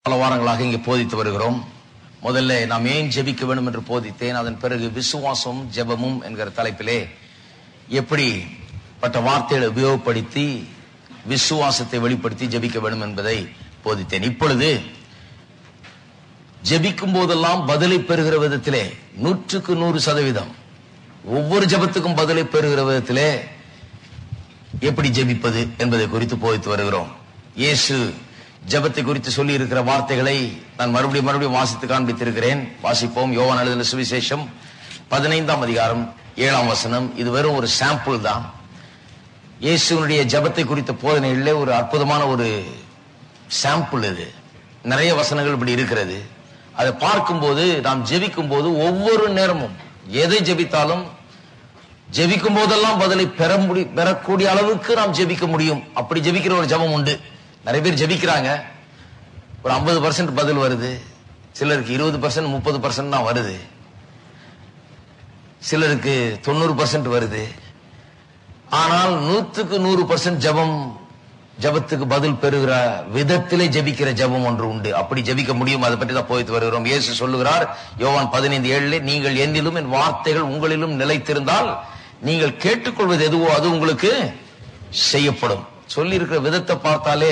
பல வாரங்களாக இங்கே போதித்து வருகிறோம். முதல்ல நாம் ஏன் ஜெபிக்க வேண்டும் என்று போதித்தேன். அதன் பிறகு விசுவாசம் ஜெபமும் என்கிற தலைப்பிலே எப்படிப்பட்ட வார்த்தைகளை உபயோகப்படுத்தி விசுவாசத்தை வெளிப்படுத்தி ஜெபிக்க வேண்டும் என்பதை போதித்தேன். இப்பொழுது ஜெபிக்கும் போதெல்லாம் பதிலை பெறுகிற விதத்திலே 100% ஒவ்வொரு ஜெபத்துக்கும் பதிலை பெறுகிற விதத்திலே எப்படி ஜெபிப்பது என்பதை குறித்து போதித்து வருகிறோம். இயேசு ஜெபத்தை குறித்து சொல்லி இருக்கிற வார்த்தைகளை நான் மறுபடியும் வாசித்து காண்பித்திருக்கிறேன். வாசிப்போம். யோவான் எழுதின சுவிசேஷம் 15ஆம் அதிகாரம் 7ஆம் வசனம். இது வெறும் ஒரு சாம்பிள் தான். இயேசுனுடைய ஜெபத்தை குறித்த போதனைகளிலே ஒரு அற்புதமான ஒரு சாம்பிள். இது நிறைய வசனங்கள் இப்படி இருக்கிறது. அதை பார்க்கும்போது நாம் ஜெபிக்கும் போது ஒவ்வொரு நேரமும் எதை ஜெபித்தாலும் ஜெபிக்கும் போதெல்லாம் பதிலை பெறக்கூடிய அளவுக்கு நாம் ஜெபிக்க முடியும். அப்படி ஜெபிக்கிற ஒரு ஜெபம் உண்டு. நிறைய பேர் ஜெபிக்கிறாங்க, ஒரு 50% பதில் வருது, சிலருக்கு 20% 30% தான் வருது, சிலருக்கு 90% வருது. ஆனால் 100% ஜெபத்துக்கு பதில் பெறுகிற விதத்திலே ஜெபிக்கிற ஜெபம் ஒன்று உண்டு. அப்படி ஜெபிக்க முடியும். அதை பற்றி தான் போயிட்டு வருகிறோம். இயேசு சொல்லுகிறார் யோவான் 15:7, நீங்கள் என்னிலும் என் வார்த்தைகள் உங்களிலும் நிலைத்திருந்தால் நீங்கள் கேட்டுக்கொள்வது எதுவோ அது உங்களுக்கு செய்யப்படும். சொல்லி இருக்கிற விதத்தை பார்த்தாலே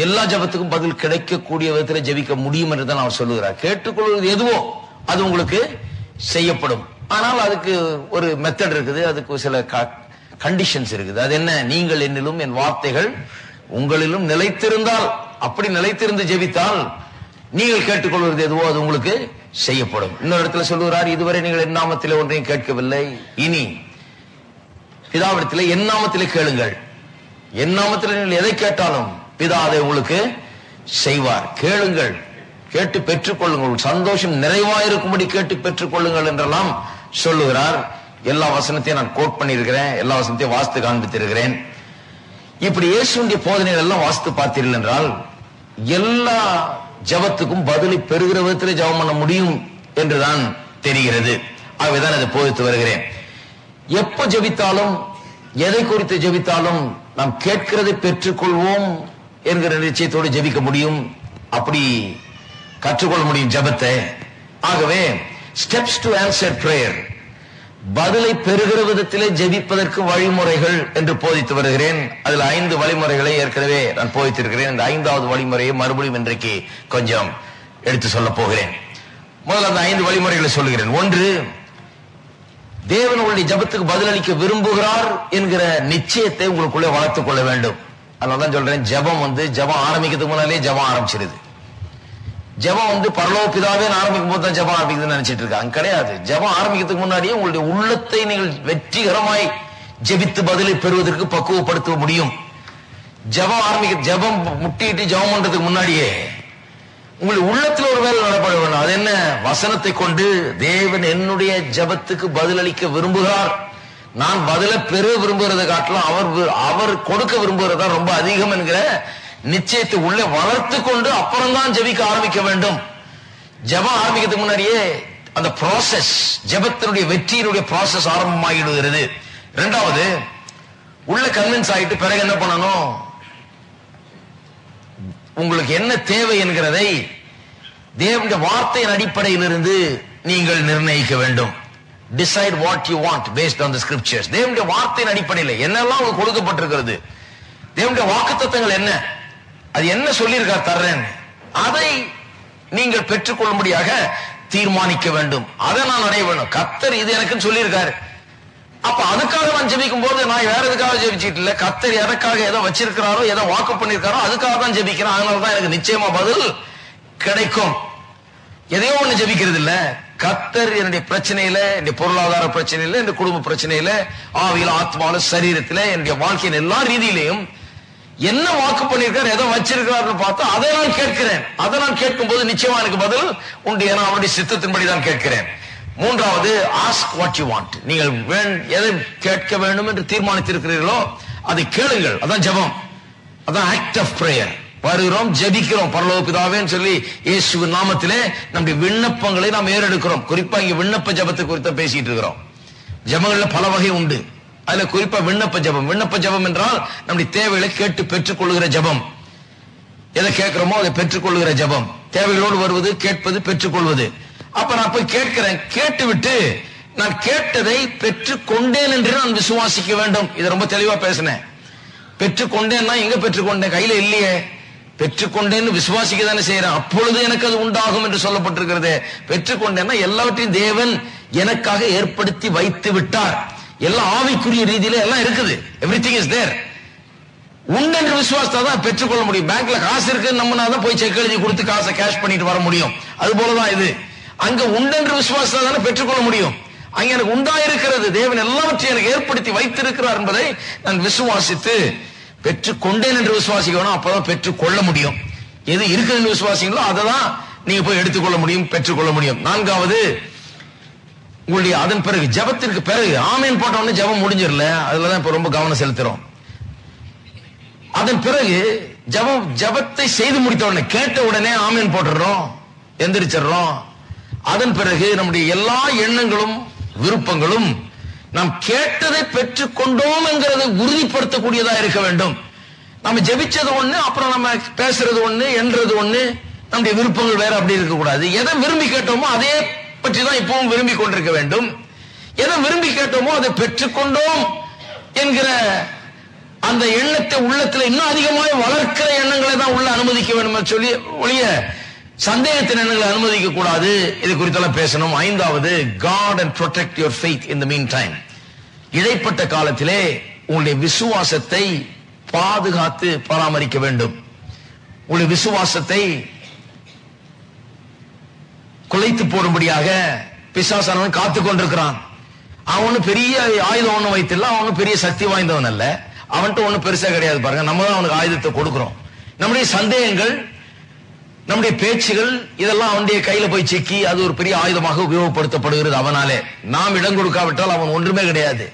எல்லா ஜெபத்துக்கும் பதில் கிடைக்கக்கூடிய விதத்தில் ஜெபிக்க முடியும் என்று தான் அவர் சொல்லுகிறார். கேட்டுக்கொள்வது எதுவோ அது உங்களுக்கு செய்யப்படும். ஆனால் அதுக்கு ஒரு மெத்தட் இருக்குது, அதுக்கு சில கண்டிஷன்ஸ் இருக்குது. அது என்ன? நீங்கள் என்னிலும் என் வார்த்தைகள் உங்களிலும் நிலைத்திருந்தால். அப்படி நிலைத்திருந்து ஜெபித்தால் நீங்கள் கேட்டுக்கொள்வது எதுவோ அது உங்களுக்கு செய்யப்படும். இன்னொரு இடத்துல சொல்லுகிறார், இதுவரை நீங்கள் என் நாமத்திலே ஒன்றையும் கேட்கவில்லை, இனி பிதாவிடத்திலே என் நாமத்திலே கேளுங்கள். என் நாமத்தில் நீங்கள் எதை கேட்டாலும் பிதா அதை உங்களுக்கு செய்வார். கேளுங்கள், கேட்டு பெற்றுக்கொள்ளுங்கள், சந்தோஷம் நிறைவாயிருக்கும்படி கேட்டு பெற்றுக்கொள்ளுங்கள் என்றெல்லாம் சொல்லுகிறார். எல்லா வசனத்தையும் நான் கோட் பண்ணியிருக்கிறேன், எல்லா வசனத்தையும் வாசித்து காண்பித்திருக்கிறேன். இப்படி இயேசுடைய போதனைகள் எல்லாம் வாசித்து பார்த்தீர்கள் என்றால் எல்லா ஜெபத்துக்கும் பதிலை பெறுகிற விதத்திலே ஜெபம் பண்ண முடியும் என்றுதான் தெரிகிறது. ஆகவேதான் அதை போதித்து வருகிறேன். எப்ப ஜெபித்தாலும் எதை குறித்து ஜெபித்தாலும் நாம் கேட்கிறதை பெற்றுக்கொள்வோம் என்கிற நிச்சயத்தோடு ஜெபிக்க முடியும். அப்படி கற்றுக்கொள்ள முடியும் ஜெபத்தை. ஆகவே ஸ்டெப்ஸ் டு ஆன்சர் பிரேயர், பதிலை பெறுகிற விதத்திலே ஜெபிப்பதற்கு வழிமுறைகள் என்று போதித்து வருகிறேன். அதில் 5 வழிமுறைகளை ஏற்கனவே நான் போதித்திருக்கிறேன். இந்த 5வது வழிமுறையை மறுபடியும் இன்றைக்கு கொஞ்சம் எடுத்து சொல்ல போகிறேன். முதல்ல அந்த 5 வழிமுறைகளை சொல்லுகிறேன். 1, தேவன் உங்களுடைய ஜெபத்துக்கு பதிலளிக்க விரும்புகிறார் என்கிற நிச்சயத்தை உங்களுக்குள்ளே வளர்த்துக் கொள்ள வேண்டும். அதனாலதான் சொல்றேன், ஜெபம் ஆரம்பிக்கிறதுக்கு முன்னாலே ஜெபம் ஆரம்பிச்சிருது. ஜெபம் பரலோக பிதாவே ஆரம்பிக்கும் போது தான் ஜெபம் ஆரம்பிக்குதுன்னு நினைச்சிட்டு இருக்காங்க. கிடையாது. ஜெபம் ஆரம்பிக்கிறதுக்கு முன்னாடியே உங்களுடைய உள்ளத்தை நீங்கள் வெற்றிகரமாய் ஜெபித்து பதிலை பெறுவதற்கு பக்குவப்படுத்த முடியும். ஜெபம் முட்டிட்டு ஜெபம் பண்றதுக்கு முன்னாடியே உங்களுடைய உள்ளத்தில் ஒரு வேலை நடப்பட வேண்டும். அது என்ன? வசனத்தை கொண்டு தேவன் என்னுடைய ஜெபத்துக்கு பதிலளிக்க விரும்புகிறார், நான் பதில பெற விரும்புகிறதை காட்டிலும் அவர் கொடுக்க விரும்புகிறதா ரொம்ப அதிகம் என்கிற நிச்சயத்தை உள்ளே வளர்த்து கொண்டு அப்புறம் தான் ஜெபிக்க ஆரம்பிக்க வேண்டும். ஜெபம் ஆரம்பிக்கிறதுக்கு முன்னாடியே அந்த ப்ராசஸ், ஜெபத்தினுடைய வெற்றியினுடைய ப்ராசஸ் ஆரம்பமாகிடுகிறது. 2வது, உள்ள கன்வின்ஸ் ஆயிட்டு பிறகு என்ன பண்ணணும்? உங்களுக்கு என்ன தேவை என்கிறதை தேவனுடைய வார்த்தையின் அடிப்படையில் இருந்து நீங்கள் நிர்ணயிக்க வேண்டும். Decide what you want based on the scriptures. தேவனுடைய வார்த்தையின் அடிப்படையில் என்னெல்லாம் உங்களுக்கு கொடுக்கப்பட்டிருக்கிறது, தேவனுடைய வாக்குத்தத்தங்கள் என்ன, அது என்ன சொல்லியிருக்கார் தர்றேன், அதை நீங்கள் பெற்றுக்கொள்ளும்படியாக தீர்மானிக்க வேண்டும். அதை நான் அடைய வேண்டும். கர்த்தர் இது எனக்குன்னு சொல்லியிருக்காரு, அப்ப அதுக்காக நான் ஜெபிக்கும் போது நான் வேற எதுக்காக ஜெபிச்சிட்டு இல்ல, கர்த்தர் எதற்காக எதை வச்சிருக்கிறாரோ எதை வாக்கு பண்ணிருக்காரோ அதுக்காக தான் ஜெபிக்கிறேன். அதனாலதான் எனக்கு நிச்சயமா பதில் கிடைக்கும். எதையோ ஒண்ணு ஜெபிக்கிறது இல்ல. கர்த்தர் என்னுடைய பிரச்சனையில, என்னுடைய பொருளாதார பிரச்சனையில, என்னுடைய குடும்ப பிரச்சனையில, ஆவியில, ஆத்மாவில, சரீரத்துல, என்னுடைய வாழ்க்கையின் எல்லா ரீதியிலையும் என்ன வாக்கு பண்ணிருக்காரு, எதை வச்சிருக்கிறாரு பார்த்தா அதை நான் கேட்கிறேன். அதை நான் கேட்கும் போது நிச்சயமா எனக்கு பதில் உண்டு. ஏன்னா அவருடைய சித்தத்தின்படி தான் கேட்கிறேன். 3வது, ஆஸ்க் வாட் யூ வாண்ட். நீங்கள் எதை கேட்க வேண்டும் என்று தீர்மானித்திருக்கிறீர்களோ அதை கேளுங்கள். அதான் ஜெபம், அதான் ஆக்ட் ஆஃப் பிரேயர். வருகிறோம், ஜெபிக்கிறோம், பரலோக பிதாவேன்னு சொல்லி இயேசுவின் நாமத்திலே நம்முடைய விண்ணப்பங்களை நாம் ஏறெடுக்கிறோம். குறிப்பா இங்க விண்ணப்ப ஜெபத்தை குறித்து பேசிட்டு இருக்கிறோம். ஜெபங்கள்ல பல வகை உண்டு. அதுல குறிப்பா விண்ணப்ப ஜெபம் என்றால் நம்முடைய தேவைகளை கேட்டு பெற்றுக் கொள்கிற ஜெபம். எதை கேட்கிறோமோ அதை பெற்றுக்கொள்கிற ஜெபம். தேவைகளோடு வருவது, கேட்பது, பெற்றுக்கொள்வது. அப்ப நான் போய் கேட்கிறேன், கேட்டு விட்டு நான் கேட்டதை பெற்றுக்கொண்டேன் என்று நான் விசுவாசிக்க வேண்டும். இதை ரொம்ப தெளிவா பேசினேன். பெற்றுக்கொண்டேன்னா எங்க பெற்றுக்கொண்டேன்? கையில இல்லையே. பெற்றுக்கொண்டேன்னு விசுவாசிக்க தானே செய்யறேன். அப்பொழுது எனக்கு அது உண்டாகும் என்று சொல்லப்பட்டிருக்கிறது. பெற்றுக்கொண்டேன்னா எல்லாவற்றையும் தேவன் எனக்காக ஏற்படுத்தி வைத்து விட்டார். எல்லாம் ஆவிக்குரிய ரீதியில எல்லாம் இருக்குது. Everything is there. உண்டென்று விசுவாசத்தை தான் பெற்றுக்கொள்ள முடியும். பேங்க்ல காசு இருக்கு நம்மனாதான் போய் செக் எழுதி கொடுத்து காசை கேஷ் பண்ணிட்டு வர முடியும். அது போலதான் இது. அங்க உண்டென்று விசுவாசத்தை தானே பெற்றுக்கொள்ள முடியும். அங்க எனக்கு உண்டாயிருக்கிறது, தேவன் எல்லாவற்றையும் எனக்கு ஏற்படுத்தி வைத்திருக்கிறார் என்பதை நான் விசுவாசித்து பெற்றுக்கொண்டேன் என்று விசுவாசிக்கணும். அப்பதான் பெற்றுக்கொள்ள முடியும். எது இருக்குதுன்னு விசுவாசிங்களோ அதை தான் நீங்க போய் எடுத்துக்கொள்ள முடியும், பெற்றுக்கொள்ள முடியும். நான்காவது, உங்களுடைய அதன் பிறகு ஜெபத்திற்கு பிறகு ஆமேன் போட்ட உடனே ஜெபம் முடிஞ்சிடல. அதுலதான் இப்ப ரொம்ப கவனம் செலுத்துறோம். அதன் பிறகு ஜெபத்தை செய்து முடித்த உடனே, கேட்ட உடனே ஆமேன் போட்டுறோம், எந்திரிச்சிடறோம். அதன் பிறகு நம்முடைய எல்லா எண்ணங்களும் விருப்பங்களும் நாம் கேட்டதை பெற்றுக்கொண்டோம் என்கிறதை உறுதிப்படுத்தக்கூடியதா இருக்க வேண்டும். நம்ம ஜெபிச்சது ஒண்ணு, அப்புறம் நம்ம பேசுறது ஒண்ணு, என்றது ஒண்ணு, நம்முடைய விருப்பங்கள் வேற அப்படி இருக்க கூடாது. எதை விரும்பி கேட்டோமோ அதே பற்றி தான் இப்பவும் விரும்பி கொண்டிருக்க வேண்டும். எதை விரும்பி கேட்டோமோ அதை பெற்றுக்கொண்டோம் என்கிற அந்த எண்ணத்தை உள்ளத்துல இன்னும் அதிகமாக வளர்க்கிற எண்ணங்களை தான் உள்ள அனுமதிக்க வேண்டும் சொல்லி ஒழிய சந்தேகத்தின் எண்ணங்களை அனுமதிக்க கூடாது. இது குறித்தெல்லாம் பேசணும். ஐந்தாவது, God and protect your faith in the meantime. இடைப்பட்ட காலத்திலே உங்களுடைய விசுவாசத்தை பாதுகாத்து பராமரிக்க வேண்டும். உங்களுடைய விசுவாசத்தை குலைத்து போடும்படியாக பிசாசானவன் காத்து கொண்டிருக்கிறான். அவனு பெரிய ஆயுதம் ஒண்ணு வைத்தில்ல, அவனு பெரிய சக்தி வாய்ந்தவன் அல்ல. அவன்கிட்ட ஒண்ணு பெருசா கிடையாது. பாருங்க, நம்ம தான் அவனுக்கு ஆயுதத்தை கொடுக்கிறோம். நம்முடைய சந்தேகங்கள், நம்முடைய பேச்சுகள், இதெல்லாம் அவனுடைய கையில போய் சிக்கி அது ஒரு பெரிய ஆயுதமாக உபயோகப்படுத்தப்படுகிறது அவனாலே. நாம் இடம் கொடுக்காவிட்டால் அவன் ஒன்றுமே கிடையாது.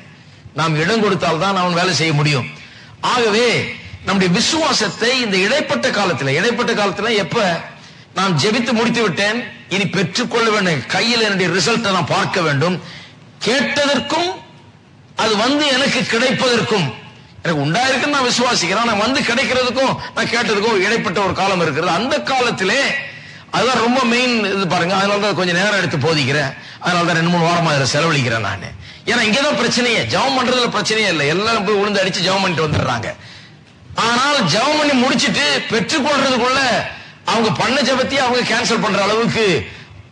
நாம் இடம் கொடுத்தால் தான் அவன் வேலை செய்ய முடியும். ஆகவே நம்முடைய விசுவாசத்தை இந்த இடைப்பட்ட காலத்துல எப்ப நான் ஜெபித்து முடித்து விட்டேன், இனி பெற்றுக்கொள்ள வேண்டும், கையில் என்னுடைய ரிசல்ட்டை நான் பார்க்க வேண்டும். கேட்டதற்கும் அது வந்து எனக்கு கிடைப்பதற்கும், எனக்கு உண்டாயிருக்குன்னு நான் விசுவாசிக்கிறேன். நான் வந்து கிடைக்கிறதுக்கும் நான் கேட்டதுக்கும் இடைப்பட்ட ஒரு காலம் இருக்கிறது. அந்த காலத்திலே அதுதான் ரொம்ப மெயின் இது. பாருங்க, அதனாலதான் கொஞ்சம் நேரம் எடுத்து போதிக்கிறேன். அதனாலதான் 2-3 வாரமா இதை செலவழிக்கிறேன் நான். ஏன்னா இங்கதான் பிரச்சனையே. ஜெபம் பண்றதுல பிரச்சனையே இல்லை. எல்லாரும் போய் விழுந்து அடிச்சு ஜெபம் பண்ணிட்டு வந்துடுறாங்க. ஆனால் ஜெபம் பண்ணி முடிச்சிட்டு பெற்றுக்கொள்றதுக்குள்ள அவங்க பண்ண ஜெபத்தையே அவங்க கேன்சல் பண்ற அளவுக்கு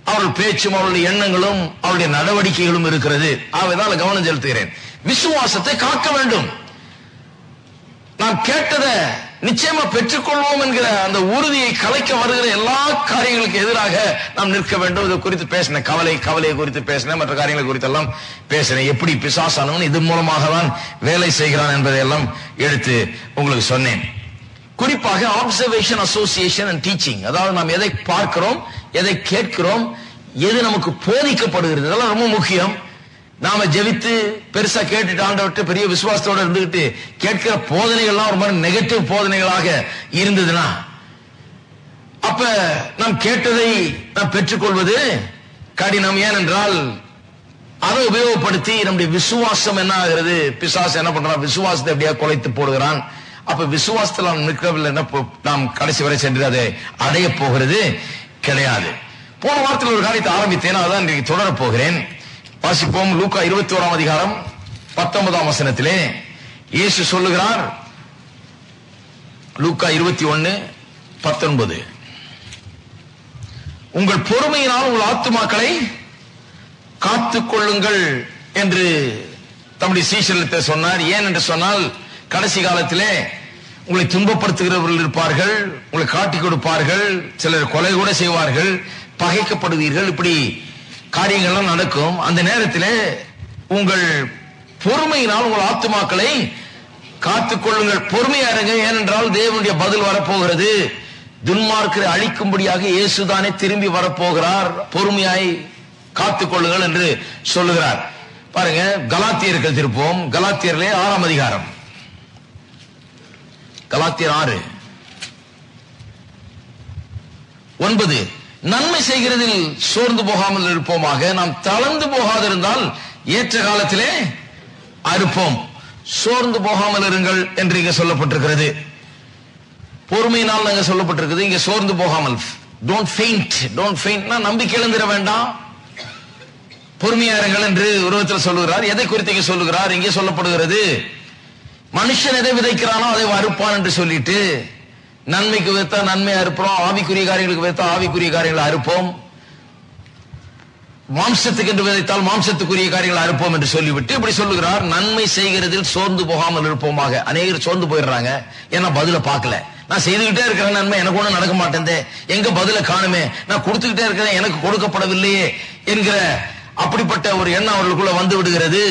அவர்கள் பேச்சும் அவருடைய எண்ணங்களும் அவருடைய நடவடிக்கைகளும் இருக்கிறது. ஆகவேதான் கவனம் செலுத்துகிறேன். விசுவாசத்தை காக்க வேண்டும். நாம் கேட்டதை நிச்சயமா பெற்றுக்கொள்வோம் என்கிற அந்த உறுதியை கலைக்க வருகிற எல்லா காரியங்களுக்கு எதிராக நாம் நிற்க வேண்டும். இது குறித்து பேசினேன். கவலையை குறித்து பேசினேன். மற்ற காரியங்களை குறித்து எல்லாம் பேசினேன். எப்படி பிசாசானவன் இது மூலமாக தான் வேலை செய்கிறான் என்பதை எல்லாம் எடுத்து உங்களுக்கு சொன்னேன். குறிப்பாக ஆப்சர்வேஷன், அசோசியேஷன் அண்ட் டீச்சிங். அதாவது நாம் எதை பார்க்கிறோம், எதை கேட்கிறோம், எது நமக்கு போதிக்கப்படுகிறது, இதெல்லாம் ரொம்ப முக்கியம். நாம ஜெபித்து பெருசா கேட்டுட்டு ஆண்டவர்கிட்ட பெரிய விசுவாசத்தோட இருந்துகிட்டு கேட்கிற போதனைகள்லாம் ஒரு மாதிரி நெகட்டிவ் போதனைகளாக இருந்ததுன்னா, அப்ப நாம் கேட்டதை நாம் பெற்றுக்கொள்வது கடினம். ஏனென்றால் அதை உபயோகப்படுத்தி நம்முடைய விசுவாசம் என்ன ஆகிறது, பிசாசு என்ன பண்றான், விசுவாசத்தை எப்படியா குலைத்து போடுகிறான். அப்ப விசுவாசத்தில் நாம் நிற்கவில்லை, நாம் கடைசி வரை சென்று அதை அடைய போகிறது கிடையாது. போன வாரத்தில் ஒரு காரியத்தை ஆரம்பித்தேன், அதான் இன்றைக்கு தொடர போகிறேன். வாசிப்போம். லூக்கா 21ஆம் அதிகாரம் 19ஆம் வசனத்திலே இயேசு சொல்லுகிறார். லூக்கா 21:19, உங்கள் பொறுமையினால் உங்கள் ஆத்துமாக்களை காத்துக் கொள்ளுங்கள் என்று தம்முடைய சீஷர்களிடத்தில் சொன்னார். ஏன் என்று சொன்னால், கடைசி காலத்திலே உங்களை துன்பப்படுத்துகிறவர்கள் இருப்பார்கள், உங்களை காட்டிக் கொடுப்பார்கள், சிலர் கொலை கூட செய்வார்கள், பகைக்கப்படுவீர்கள், இப்படி காரியங்கள்லாம் நடக்கும். அந்த நேரத்தில் உங்கள் பொறுமையினால் உங்கள் ஆத்துமாக்களை காத்துக் கொள்ளுங்கள். பொறுமையா இருங்க. ஏனென்றால் தேவனுடைய பதில் வரப்போகிறது. துன்மார்க்கரை அழிக்கும்படியாக இயேசுதானே திரும்பி வரப்போகிறார். பொறுமையாய் காத்துக் கொள்ளுங்கள் என்று சொல்லுகிறார். பாருங்க, கலாத்தியர்கள் திருப்போம். கலாத்தியர்களே 6ஆம் அதிகாரம், கலாத்தியர் 6:9, நன்மை செய்கிறதில் சோர்ந்து போகாமல் இருப்போமாக, நாம் தளர்ந்து போகாதிருந்தால் ஏற்ற காலத்திலே அறுப்போம். சோர்ந்து போகாமல் இருங்கள் என்று இங்க சொல்லப்பட்டிருக்கிறது. பொறுமையினால் நாங்க சொல்லப்பட்டிருக்குது. இங்க சோர்ந்து போகாமல், டோன்ட் ஃபெயிண்ட். டோன்ட் ஃபெயிண்ட்னா நம்பிக்கை இழந்திட வேண்டாம், பொறுமையாருங்கள் என்று உருவத்தில் சொல்லுகிறார். எதை குறித்து இங்கே சொல்லுகிறார்? இங்கே சொல்லப்படுகிறது, மனுஷன் எதை விதைக்கிறானோ அதை அறுப்பான் என்று சொல்லிட்டு, நன்மைக்கு விதைத்தா நன்மை அறுப்போம், ஆவிக்குரிய காரியங்களுக்கு விதைத்தா ஆவிக்குரிய காரியங்களை அறுப்போம், மாம்சத்துக்கு என்று விதைத்தால் மாம்சத்துக்குரிய காரியங்களை அறுப்போம் என்று சொல்லிவிட்டு இப்படி சொல்லுகிறார், நன்மை செய்கிறதில் சோர்ந்து போகாமல் இருப்போமாக. அநேகர் சோர்ந்து போயிடுறாங்க, ஏன்னா பதில பார்க்கல. நான் செய்துகிட்டே இருக்கிறேன் நன்மை, எனக்கு ஒண்ணு நடக்க மாட்டேன், எங்க பதில காணுமே, நான் கொடுத்துக்கிட்டே இருக்கிறேன் எனக்கு கொடுக்கப்படவில்லையே என்கிற அப்படிப்பட்ட ஒரு எண்ணம் அவர்களுக்குள்ள வந்து விடுகிறது.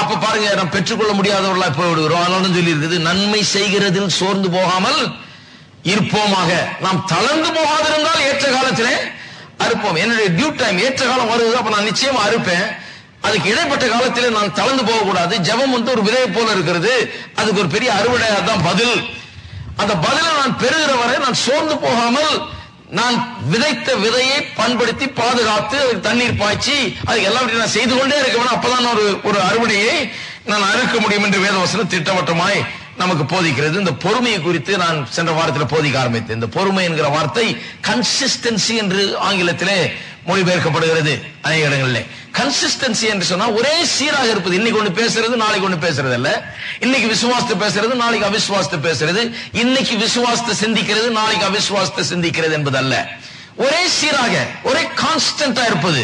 அப்ப பாருங்க, நாம் பெற்றுக்கொள்ள முடியாதவர்களா போய் விடுகிறோம். அதனால சொல்லி இருக்குது, நன்மை செய்கிறதில் சோர்ந்து போகாமல் இருப்போமாக. நாம் தளர்ந்து போகாதிருந்தால் ஏற்ற காலத்திலே அறுப்போம். என்னுடைய டியூ டைம், ஏற்ற காலம் வருது, அப்ப நான் நிச்சயமா அறுப்பேன். அதுக்கு இடைப்பட்ட காலத்திலே நான் தளர்ந்து போக கூடாது. ஜெபம் ஒரு விதை போல இருக்கிறது, அதுக்கு ஒரு பெரிய அறுவடை, அதான் பதில். அந்த பதிலை நான் பெறுகிற வரை நான் சோர்ந்து போகாமல், நான் விதைத்த விதையை பண்படுத்தி பாதுகாத்து அதுக்கு தண்ணீர் பாய்ச்சி அதுக்கு எல்லாவற்றையும் நான் செய்து கொண்டே இருக்க வேணும். அப்பதான் ஒரு அறுவடையை நான் அறுக்க முடியும் என்று வேதவசனம் திட்டவட்டமாய் நமக்கு போதிக்கிறது. இந்த பொறுமையை குறித்து நான் சென்ற வாரத்தில் போதிக்க ஆரம்பித்தேன். இந்த பொறுமை என்கிற வார்த்தை கன்சிஸ்டன்சி என்று ஆங்கிலத்திலே மொழிபெயர்க்கப்படுகிறது அநேக இடங்களிலே. கன்சிஸ்டன்சி என்று சொன்னா ஒரே சீராக இருப்பது. இன்னைக்கு ஒண்ணு பேசுறது நாளைக்கு ஒண்ணு பேசுறது அல்ல. இன்னைக்கு விசுவாசத்தை பேசுறது நாளைக்கு அவிசுவாசத்தை பேசுறது, இன்னைக்கு விசுவாசத்தை சிந்திக்கிறது நாளைக்கு அவிசுவாசத்தை சிந்திக்கிறது என்பது அல்ல. ஒரே சீராக ஒரே கான்ஸ்டன்டா இருப்பது.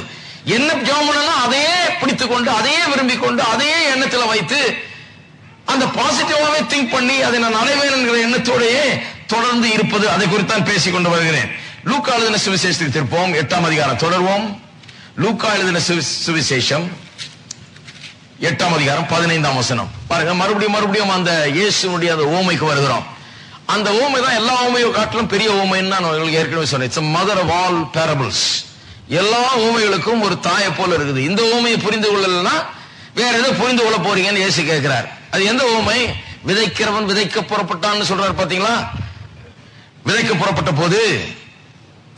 என்ன ஜெபம் பண்ணா அதையே பிடித்துக் கொண்டு அதையே விரும்பிக் கொண்டு அதையே எண்ணத்தில் வைத்து அந்த பாசிட்டிவாவே திங்க் பண்ணி அதை நான் அடைவேன் என்கிற எண்ணத்தோடையே தொடர்ந்து இருப்பது, அதை குறித்தான் பேசிக் கொண்டு வருகிறேன். லூக்கா எழுதின சுவிசேஷத்துக்கு திருப்போம், 8ஆம் அதிகாரம் தொடர்வோம். லூக்கா எழுதின சுவிசேஷம் 8ஆம் அதிகாரம் 15ஆம் வசனம் பாருங்க. மறுபடியும் அந்த இயேசுனுடைய அந்த ஓமைக்கு வருகிறோம். அந்த ஓமை தான் எல்லா ஓமையும் காட்டிலும் பெரிய ஓமைன்னு நான் உங்களுக்கு ஏற்கனவே சொன்னேன். It's mother of all parables. எல்லா ஓமைகளுக்கும் ஒரு தாயை போல இருக்குது. இந்த ஓமையை புரிந்து கொள்ளலன்னா வேற ஏதோ புரிந்து கொள்ள போறீங்கன்னு இயேசு கேட்கிறார். அது எந்த ஓமை? விதைக்கிறவன் விதைக்க புறப்பட்டான்னு சொல்றாரு பாத்தீங்களா. விதைக்க புறப்பட்ட போது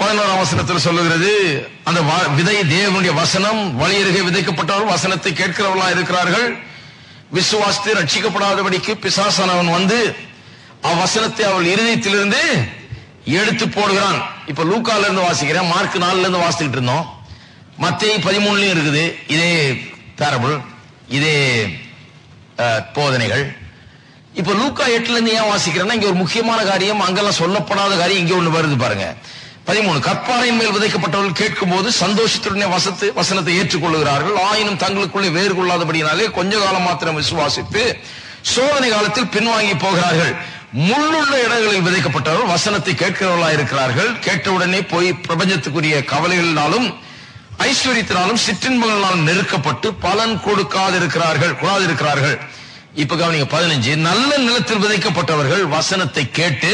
11ஆம் வசனத்தில் சொல்லுகிறது, அந்த விதை தேவனுடைய வசனம், வழியருகே விதைக்கப்பட்டவர்கள் வசனத்தை கேட்கிறவர்களா இருக்கிறார்கள். விசுவாசித்து ரட்சிக்கப்படாதபடிக்கு பிசாசானவன் வந்து அவ்வசனத்தை அவள் இருதயத்திலிருந்து எடுத்து போடுகிறான். இப்ப லூக்கால இருந்து வாசிக்கிறேன், மார்க் 4ல இருந்து வாசிக்கிட்டு இருந்தோம். மத்தேயு 13லயும் இருக்குது இதே பேரபிள், இதே போதனைகள். இப்ப லூக்கா 8ல இருந்து ஏன் வாசிக்கிறேன்னா, இங்க ஒரு முக்கியமான காரியம், அங்கெல்லாம் சொல்லப்படாத காரியம் இங்க ஒண்ணு வருது பாருங்க. 13, கற்பாறையின் மேல் விதைக்கப்பட்டவர்கள் கேட்கும் போது சந்தோஷத்துடனே வசனத்தை ஏற்றுக்கொள்கிறார்கள். ஆயினும் தங்களுக்குள்ளே வேறு கொள்ளாதபடினாலே கொஞ்ச காலம் மாத்திரம் விசுவாசித்து சோதனை காலத்தில் பின்வாங்கி போகிறார்கள். முள்ளுள்ள இடங்களில் விதைக்கப்பட்டவர்கள் வசனத்தை கேட்கிறவர்களா இருக்கிறார்கள். கேட்டவுடனே போய் பிரபஞ்சத்துக்குரிய கவலைகளினாலும் ஐஸ்வர்யத்தினாலும் சிற்றின்பங்களாலும் நெருக்கப்பட்டு பலன் கூடாதிருக்கிறார்கள். இப்ப கவனிங்க 15, நல்ல நிலத்தில் விதைக்கப்பட்டவர்கள் வசனத்தை கேட்டு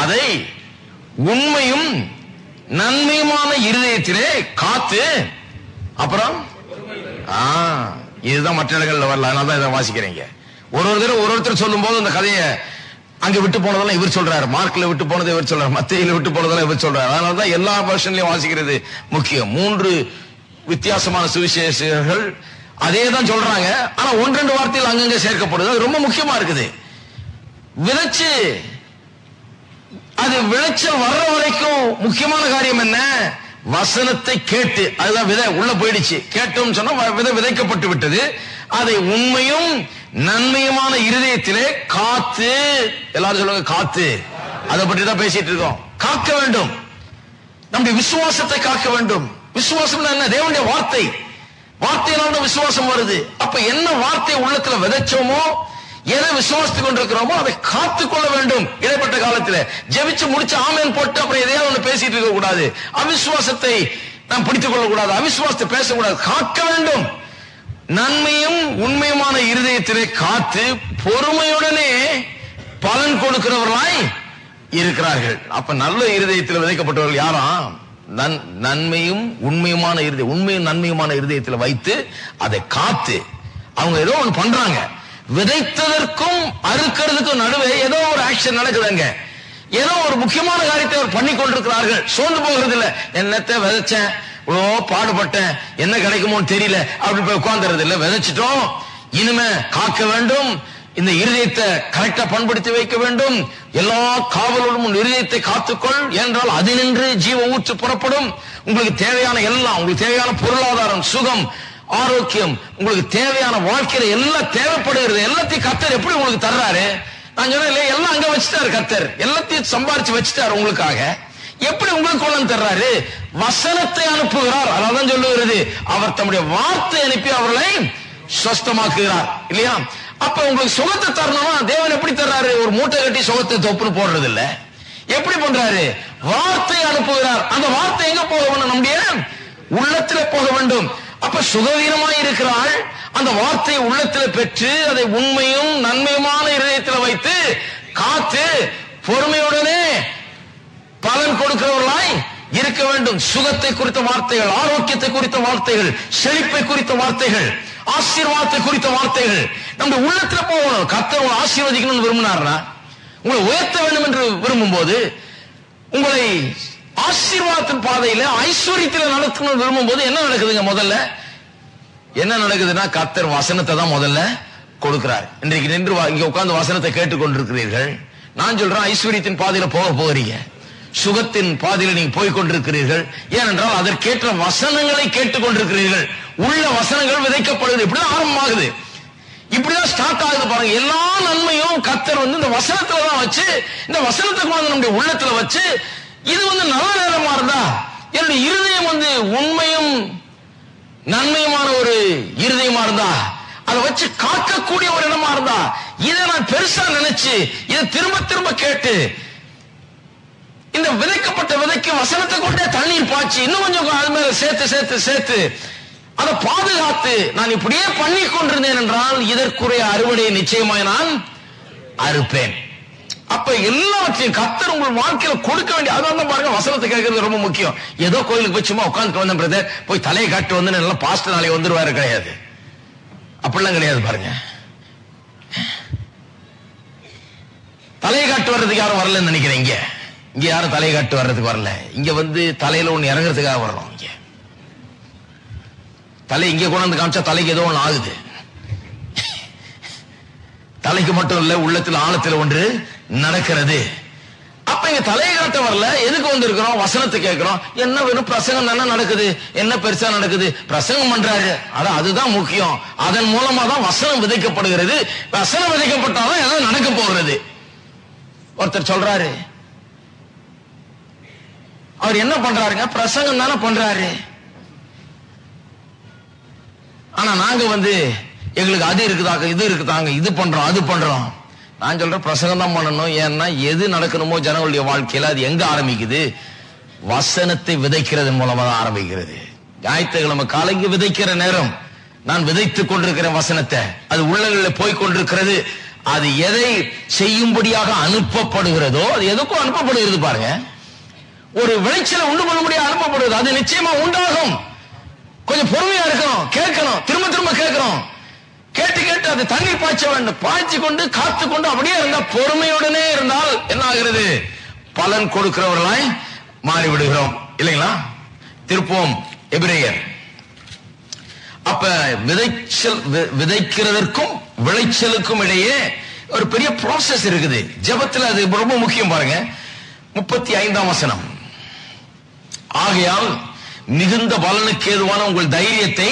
அதை உண்மையும் நன்மையுமான இருதயத்திலே காத்து, அப்புறம் இதுதான் மற்ற இடங்கள்ல வரல, அதனாலதான் இதை வாசிக்கிறீங்க. ஒருத்தர் சொல்லும் போது அந்த கதையை அங்க விட்டு போனதெல்லாம் இவர் சொல்றாரு, மார்க்ல விட்டு போனதை இவர் சொல்றாரு, மத்தேயுல விட்டு போனதெல்லாம் இவர் சொல்றாரு. அதனாலதான் எல்லா வெர்ஷன்லயும் வாசிக்கிறது முக்கியம். 3 வித்தியாசமான சுவிசேஷர்கள் அதே தான் சொல்றாங்க, ஆனா 1-2 வார்த்தைகள் அங்கங்க சேர்க்கப்படுது. அது ரொம்ப முக்கியமா இருக்குது. விதைச்சு அது விளைச்சல் வர்ற வரைக்கும் முக்கியமான காரியம் என்ன? வசனத்தை கேட்டு, அதுதான் விதை உள்ள போயிடுச்சு. கேட்டோம் சொன்னா விதை விதைக்கப்பட்டு விட்டது. அதை உண்மையும் நன்மையுமான இருதயத்திலே காத்து, எல்லாரும் சொல்லுங்க காத்து, அதை பற்றி தான் பேசிட்டு இருக்கோம். காக்க வேண்டும், நம்முடைய விசுவாசத்தை காக்க வேண்டும். விசுவாசம் என்ன? தேவனுடைய வார்த்தை, வார்த்தையினால விசுவாசம் வருது. அப்ப என்ன வார்த்தை உள்ளத்துல விதைச்சோமோ, எதை விசுவாசித்துக் கொண்டிருக்கிறோமோ அதை காத்துக்கொள்ள வேண்டும். இடைப்பட்ட காலத்தில் ஜெபிச்சு முடிச்சு ஆமேன் போட்டு அப்புறம் எதையாவது ஒண்ணு பேசிட்டு இருக்க கூடாது. அவிசுவாசத்தை நாம் பிடித்துக் கொள்ள கூடாது, அவிசுவாசத்தை பேசக்கூடாது, காக்க வேண்டும். நன்மையும் உண்மையுமான இருதயத்திலே காத்து பொறுமையுடனே பலன் கொடுக்கிறவர்களாய் இருக்கிறார்கள். அப்ப நல்ல இருதயத்தில் விதைக்கப்பட்டவர்கள் யாரா? நன்மையும் உண்மையுமான இருதயம், உண்மையும் நன்மையுமான இருதயத்தில் வைத்து அதை காத்து அவங்க ஏதோ ஒண்ணு பண்றாங்க. விதைத்ததற்கும் அறுக்கிறதுக்கும் நடுவே ஏதோ ஒரு ஆக்ஷன் நடக்குதுங்க. ஏதோ ஒரு முக்கியமான காரியத்தை அவர் பண்ணி கொண்டிருக்கிறார்கள். சோர்ந்து போகிறது இல்ல, என்னத்தை விதைச்சேன், இவ்வளோ பாடுபட்டேன், என்ன கிடைக்குமோன்னு தெரியல, அப்படி போய் உட்கார்ந்துறது இல்ல. விதைச்சிட்டோம், இனிமே காக்க வேண்டும். இந்த இருதயத்தை கரெக்டா பண்படுத்தி வைக்க வேண்டும். எல்லா காவலோடும் இருதயத்தை காத்துக்கொள், என்றால் அது நின்று ஜீவ ஊற்று புறப்படும். உங்களுக்கு தேவையான எல்லாம், உங்களுக்கு தேவையான பொருளாதாரம், சுகம், ஆரோக்கியம், உங்களுக்கு தேவையான வாழ்க்கையில எல்லாம் தேவைப்படுகிறது. எல்லாத்தையும் கர்த்தர் எப்படி உங்களுக்கு தர்றாரு? நான் சொன்னேன், எல்லாம் அங்க வச்சுட்டாரு கர்த்தர், எல்லாத்தையும் சம்பாரிச்சு வச்சுட்டாரு உங்களுக்காக. எப்படி உங்களுக்கு கொண்டு தர்றாரு? வசனத்தை அனுப்புகிறார். அதான் சொல்லுகிறது, அவர் தம்முடைய வார்த்தை அனுப்பி அவர்களை சுஸ்தமாக்குகிறார். இல்லையா? அப்ப உங்களுக்கு சுகத்தை தரணுமா? தேவன் எப்படி தர்றாரு? ஒரு மூட்டை கட்டி சுகத்தை தொப்புன்னு போடுறது இல்ல. எப்படி பண்றாரு? வார்த்தை அனுப்புகிறார். அந்த வார்த்தை எங்க போக வேண்டும்? நம்முடைய உள்ளத்துல போக வேண்டும். அப்ப சுகவீனமாய் இருக்கிறாள், அந்த வார்த்தையை உள்ளத்துல பெற்று அதை உண்மையும் நன்மையுமான இதயத்தில் வைத்து காத்து பொறுமையுடனே பலன் கொடுக்கிறவர்களாய் இருக்க வேண்டும். சுகத்தை குறித்த வார்த்தைகள், ஆரோக்கியத்தை குறித்த வார்த்தைகள், செழிப்பை குறித்த வார்த்தைகள், ஆசீர்வாதத்தை குறித்த வார்த்தைகள் நம்முடைய உள்ளத்துல போகணும். கர்த்தர் உங்களை ஆசீர்வதிக்கணும்னு விரும்பினார்னா, உங்களை உயர்த்த வேண்டும் என்று விரும்பும் போது, உங்களை ஆசீர்வாதத்தின் பாதையில ஐஸ்வர்யத்தில் நடத்தணும்னு விரும்பும் போது என்ன நடக்குதுங்க? முதல்ல என்ன நடக்குதுன்னா, கர்த்தர் வசனத்தை தான் முதல்ல கொடுக்கிறார். இன்றைக்கு நின்று இங்க உட்கார்ந்து வசனத்தை கேட்டுக்கொண்டிருக்கிறீர்கள். நான் சொல்றேன், ஐஸ்வர்யத்தின் பாதையில போகிறீங்க, சுகத்தின் பாதையில நீங்க போய் கொண்டிருக்கிறீர்கள். ஏனென்றால் அதற்கேற்ற வசனங்களை கேட்டுக்கொண்டிருக்கிறீர்கள். உள்ள வசனங்கள் விதைக்கப்படுது. இப்படிதான் ஆரம்பமாகுது, இப்படிதான் ஸ்டார்ட் ஆகுது. பாருங்க, எல்லா நன்மையும் கர்த்தர் இந்த வசனத்துல தான் வச்சு, இந்த வசனத்தை கொண்டு நம்முடைய உள்ளத்துல வச்சு, இது நல்ல நேரமா இருந்தா, என்னுடைய இருதயம் உண்மையும் நன்மையுமான ஒரு இருதயமா இருந்தா, அதை வச்சு காக்கக்கூடிய ஒரு இடமா இருந்தா, இதை நான் பெருசா நினைச்சு இதை திரும்ப திரும்ப கேட்டு, இந்த விதைக்கப்பட்ட விதைக்கு வசனத்தை கொண்டே தண்ணீர் பாய்ச்சி இன்னும் கொஞ்சம் அது மேல சேர்த்து சேர்த்து சேர்த்து அதை பாதுகாத்து நான் இப்படியே பண்ணி கொண்டிருந்தேன் என்றால், இதற்குரிய அறுவடையை நிச்சயமாய் நான் அறுப்பேன். அப்ப எல்லாவற்றையும் கர்த்தர் உங்கள் வாழ்க்கையில கொடுக்க வேண்டிய, அதான் பாருங்க, வசனத்தை கேட்கறது ரொம்ப முக்கியம். ஏதோ கோயிலுக்கு போய் சும்மா உட்கார்ந்து வந்தேன் பிரதர், போய் தலையை காட்டு வந்து நல்லா பாஸ்டர் நாளைக்கு வந்துருவாரு, கிடையாது. அப்படிலாம் கிடையாது. பாருங்க, தலையை காட்டு வர்றதுக்கு யாரும் வரலன்னு நினைக்கிறேன். இங்க யாரும் தலையை காட்டு வர்றதுக்கு வரல. இங்க தலையில ஒண்ணு இறங்குறதுக்காக வரணும். இங்க தலை இங்க கொண்டு காமிச்சா தலைக்கு ஏதோ ஒண்ணு ஆகுது. தலைக்கு மட்டும் இல்ல, உள்ளத்துல ஆழத்துல ஒன்று நடக்கிறது. அப்ப இங்க தலையை காட்ட வரல. எதுக்கு வந்திருக்கிறோம்? வசனத்தை கேட்கிறோம். என்ன வெறும் பிரசங்கம் தானே நடக்குது, என்ன பெருசா நடக்குது? பிரசங்கம் பண்றாரு, அதுதான் முக்கியம். அதன் மூலமா தான் வசனம் விதைக்கப்படுகிறது. வசனம் விதைக்கப்பட்டாதான் ஏதாவது நடக்க போகிறது. ஒருத்தர் சொல்றாரு, அவர் என்ன பண்றாருங்க? பிரசங்கம் தானே பண்றாரு. ஆனா நாங்க எங்களுக்கு அது இருக்குதாங்க, இது இருக்குதாங்க, இது பண்றோம், அது பண்றோம். நான் சொல்றேன், பிரசங்கம் தான் பண்ணணும். ஏன்னா எது நடக்கணுமோ ஜனங்களுடைய வாழ்க்கையில அது எங்க ஆரம்பிக்குது? வசனத்தை விதைக்கிறது மூலமா தான் ஆரம்பிக்கிறது. ஞாயிற்றுக்கிழமை காலைக்கு விதைக்கிற நேரம், நான் விதைத்துக் கொண்டிருக்கிறேன் வசனத்தை, அது உள்ளங்களில் போய் கொண்டிருக்கிறது. அது எதை செய்யும்படியாக அனுப்பப்படுகிறதோ அது எதுக்கும் அனுப்பப்படுகிறது. பாருங்க, ஒரு விளைச்சலை உண்டு பண்ண முடியாது அனுப்பப்படுவது, அது நிச்சயமா உண்டாகும். கொஞ்சம் பொறுமையா இருக்கணும், கேட்கணும், திரும்ப திரும்ப கேட்கணும். கேட்டு கேட்டு அது தண்ணீர் பாய்ச்ச வேண்டும். பாய்ச்சி கொண்டு காத்து கொண்டு அப்படியே இருந்தா, பொறுமையுடனே இருந்தால் என்ன ஆகிறது? பலன் கொடுக்கிறவர்களாய் மாறிவிடுகிறோம், இல்லைங்களா? திருப்போம் எபிரேயர். அப்ப விதைக்கிறதற்கும் விளைச்சலுக்கும் இடையே ஒரு பெரிய ப்ராசஸ் இருக்குது. ஜெபத்தில் அது ரொம்ப முக்கியம். பாருங்க, 35ஆம் வசனம். ஆகையால் மிகுந்த பலனுக்கு ஏதுவான உங்கள் தைரியத்தை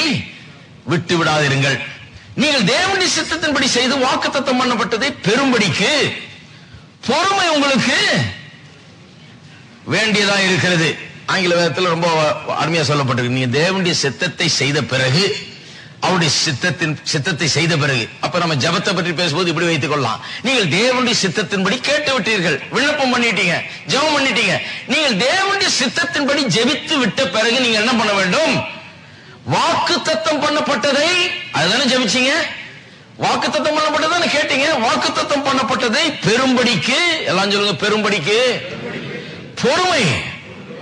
விட்டு விடாதிருங்கள். நீங்கள் தேவனுடைய சித்தத்தின்படி செய்து வாக்குத்தத்தம் பண்ணப்பட்டதை பெரும்படிக்கு பொறுமை உங்களுக்கு வேண்டியதா இருக்கிறது. ஆங்கில வேதத்தில் ரொம்ப அருமையா சொல்லப்பட்டிருக்கு. நீங்க தேவனுடைய சித்தத்தை செய்த பிறகு, அவருடைய சித்தத்தை செய்த பிறகு, அப்ப நம்ம ஜெபத்தை பற்றி பேசும்போது இப்படி வைத்துக் கொள்ளலாம். நீங்கள் தேவனுடைய சித்தத்தின்படி கேட்டு விட்டீர்கள், விண்ணப்பம் பண்ணிட்டீங்க, ஜெபம் பண்ணிட்டீங்க. நீங்கள் தேவனுடைய சித்தத்தின்படி ஜெபித்து விட்ட பிறகு நீங்க என்ன பண்ண வேண்டும்? வாக்குத்தத்தம் பண்ணப்பட்டதை, அதுதானே ஜெபிச்சீங்க, வாக்குத்தத்தம் பண்ணப்பட்டதானே கேட்டீங்க. வாக்குத்தத்தம் பண்ணப்பட்டதை பெரும்படிக்கு, எல்லாம் சொல்லுங்க, பெரும்படிக்கு பொறுமை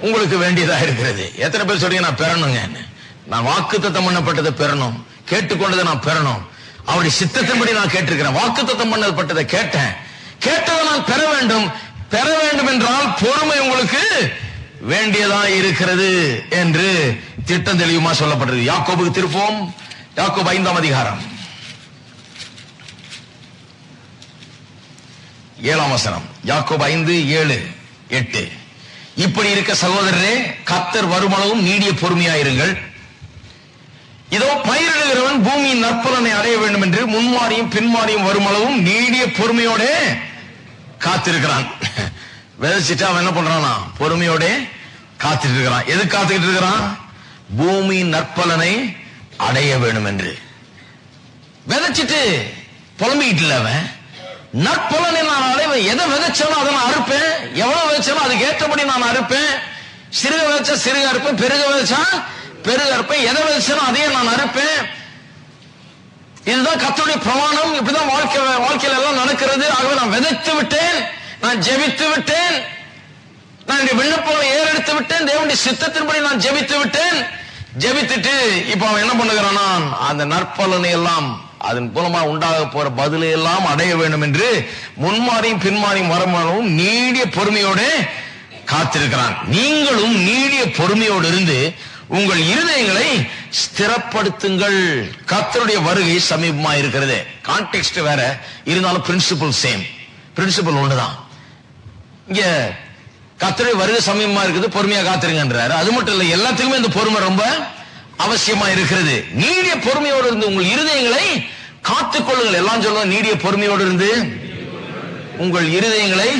உங்களுக்கு வேண்டியதா இருக்கிறது. எத்தனை பேர் சொல்றீங்க நான் பெறணுங்க, நான் வாக்குத்தத்தம் பண்ணப்பட்டதை பெறணும், கேட்டுக்கொண்டதை நான் பெறணும், அவருடைய சித்தத்தின்படி நான் கேட்டிருக்கிறேன், வாக்குத்தத்தம் பண்ணப்பட்டதை கேட்டேன், கேட்டதை நான் பெற வேண்டும். பெற வேண்டும் என்றால் பொறுமை உங்களுக்கு வேண்டியதா இருக்கிறது என்று திட்டம் தெளிவுமா சொல்லப்பட்டது. யாக்கோபுக்கு திருப்போம். யாக்கோபு 5ஆம் அதிகாரம். 7ஆம் வசனம். யாக்கோபு 5:7-8. இப்படி இருக்க சகோதரரே, கர்த்தர் வருமளவும் நீடிய பொறுமையாயிருங்கள். இதோ பயிரிடுகிறவன் பூமியின் நற்பலனை அடைய வேண்டும் என்று முன்மாறியும் பின்மாறியும் வருமளவும் நீடிய பொறுமையோட காத்திருக்கிறான். விதைச்சிட்டு அவன் என்ன பண்றானா? பொறுமையோட காத்துட்டு இருக்கிறான். எது காத்துக்கிட்டு இருக்கிறான்? பூமியின் நற்பலனை அடைய வேண்டும் என்று. விதைச்சிட்டு புலம்பிக்கிட்டு இல்ல அவன். நற்பலனை நான் அடைவேன். எதை விதைச்சாலும் அதை நான் அறுப்பேன். எவ்வளவு விதைச்சாலும் அதுக்கு ஏற்றபடி நான் அறுப்பேன். சிறுக விதைச்சா சிறுக அறுப்பேன், பெருக விதைச்சா பெருக அறுப்பேன். எதை விதைச்சாலும் அதையே நான் அறுப்பேன். இதுதான் கர்த்தருடைய பிரமாணம். இப்படிதான் வாழ்க்கையில எல்லாம் நடக்கிறது. ஆகவே நான் விதைத்து விட்டேன், நான் ஜெபித்து விட்டேன், நான் என்னுடைய விண்ணப்பங்களை ஏறெடுத்து விட்டேன், தேவனுடைய சித்தத்தின்படி நான் ஜெபித்து விட்டேன். ஜெபித்துட்டு இப்ப அவன் என்ன பண்ணுகிறானா? அந்த நற்பலனை எல்லாம், அதன் மூலமா உண்டாக போற பதிலை எல்லாம் அடைய வேண்டும் என்று முன்மாறியும் பின்மாறியும் வரமானவும் நீடிய பொறுமையோடு காத்திருக்கிறான். நீங்களும் நீடிய பொறுமையோடு இருந்து உங்கள் இருதயங்களை ஸ்திரப்படுத்துங்கள். கர்த்தருடைய வருகை சமீபமா இருக்கிறது. கான்டெக்ஸ்ட் வேற இருந்தாலும் பிரின்சிபல் சேம். பிரின்சிபல் ஒண்ணுதான். இங்க கர்த்தருடைய வருகை சமீபமா இருக்குது, பொறுமையா காத்திருங்கன்றாரு. அது மட்டும் இல்ல, எல்லாத்துக்குமே இந்த பொறுமை ரொம்ப அவசியமா இருக்கிறது. நீடிய பொறுமையோடு இருந்து உங்கள் இருதயங்களை காத்துக் கொள்ளுங்கள். எல்லாம் சொல்லுங்க, நீடிய பொறுமையோடு இருந்து உங்கள் இருதயங்களை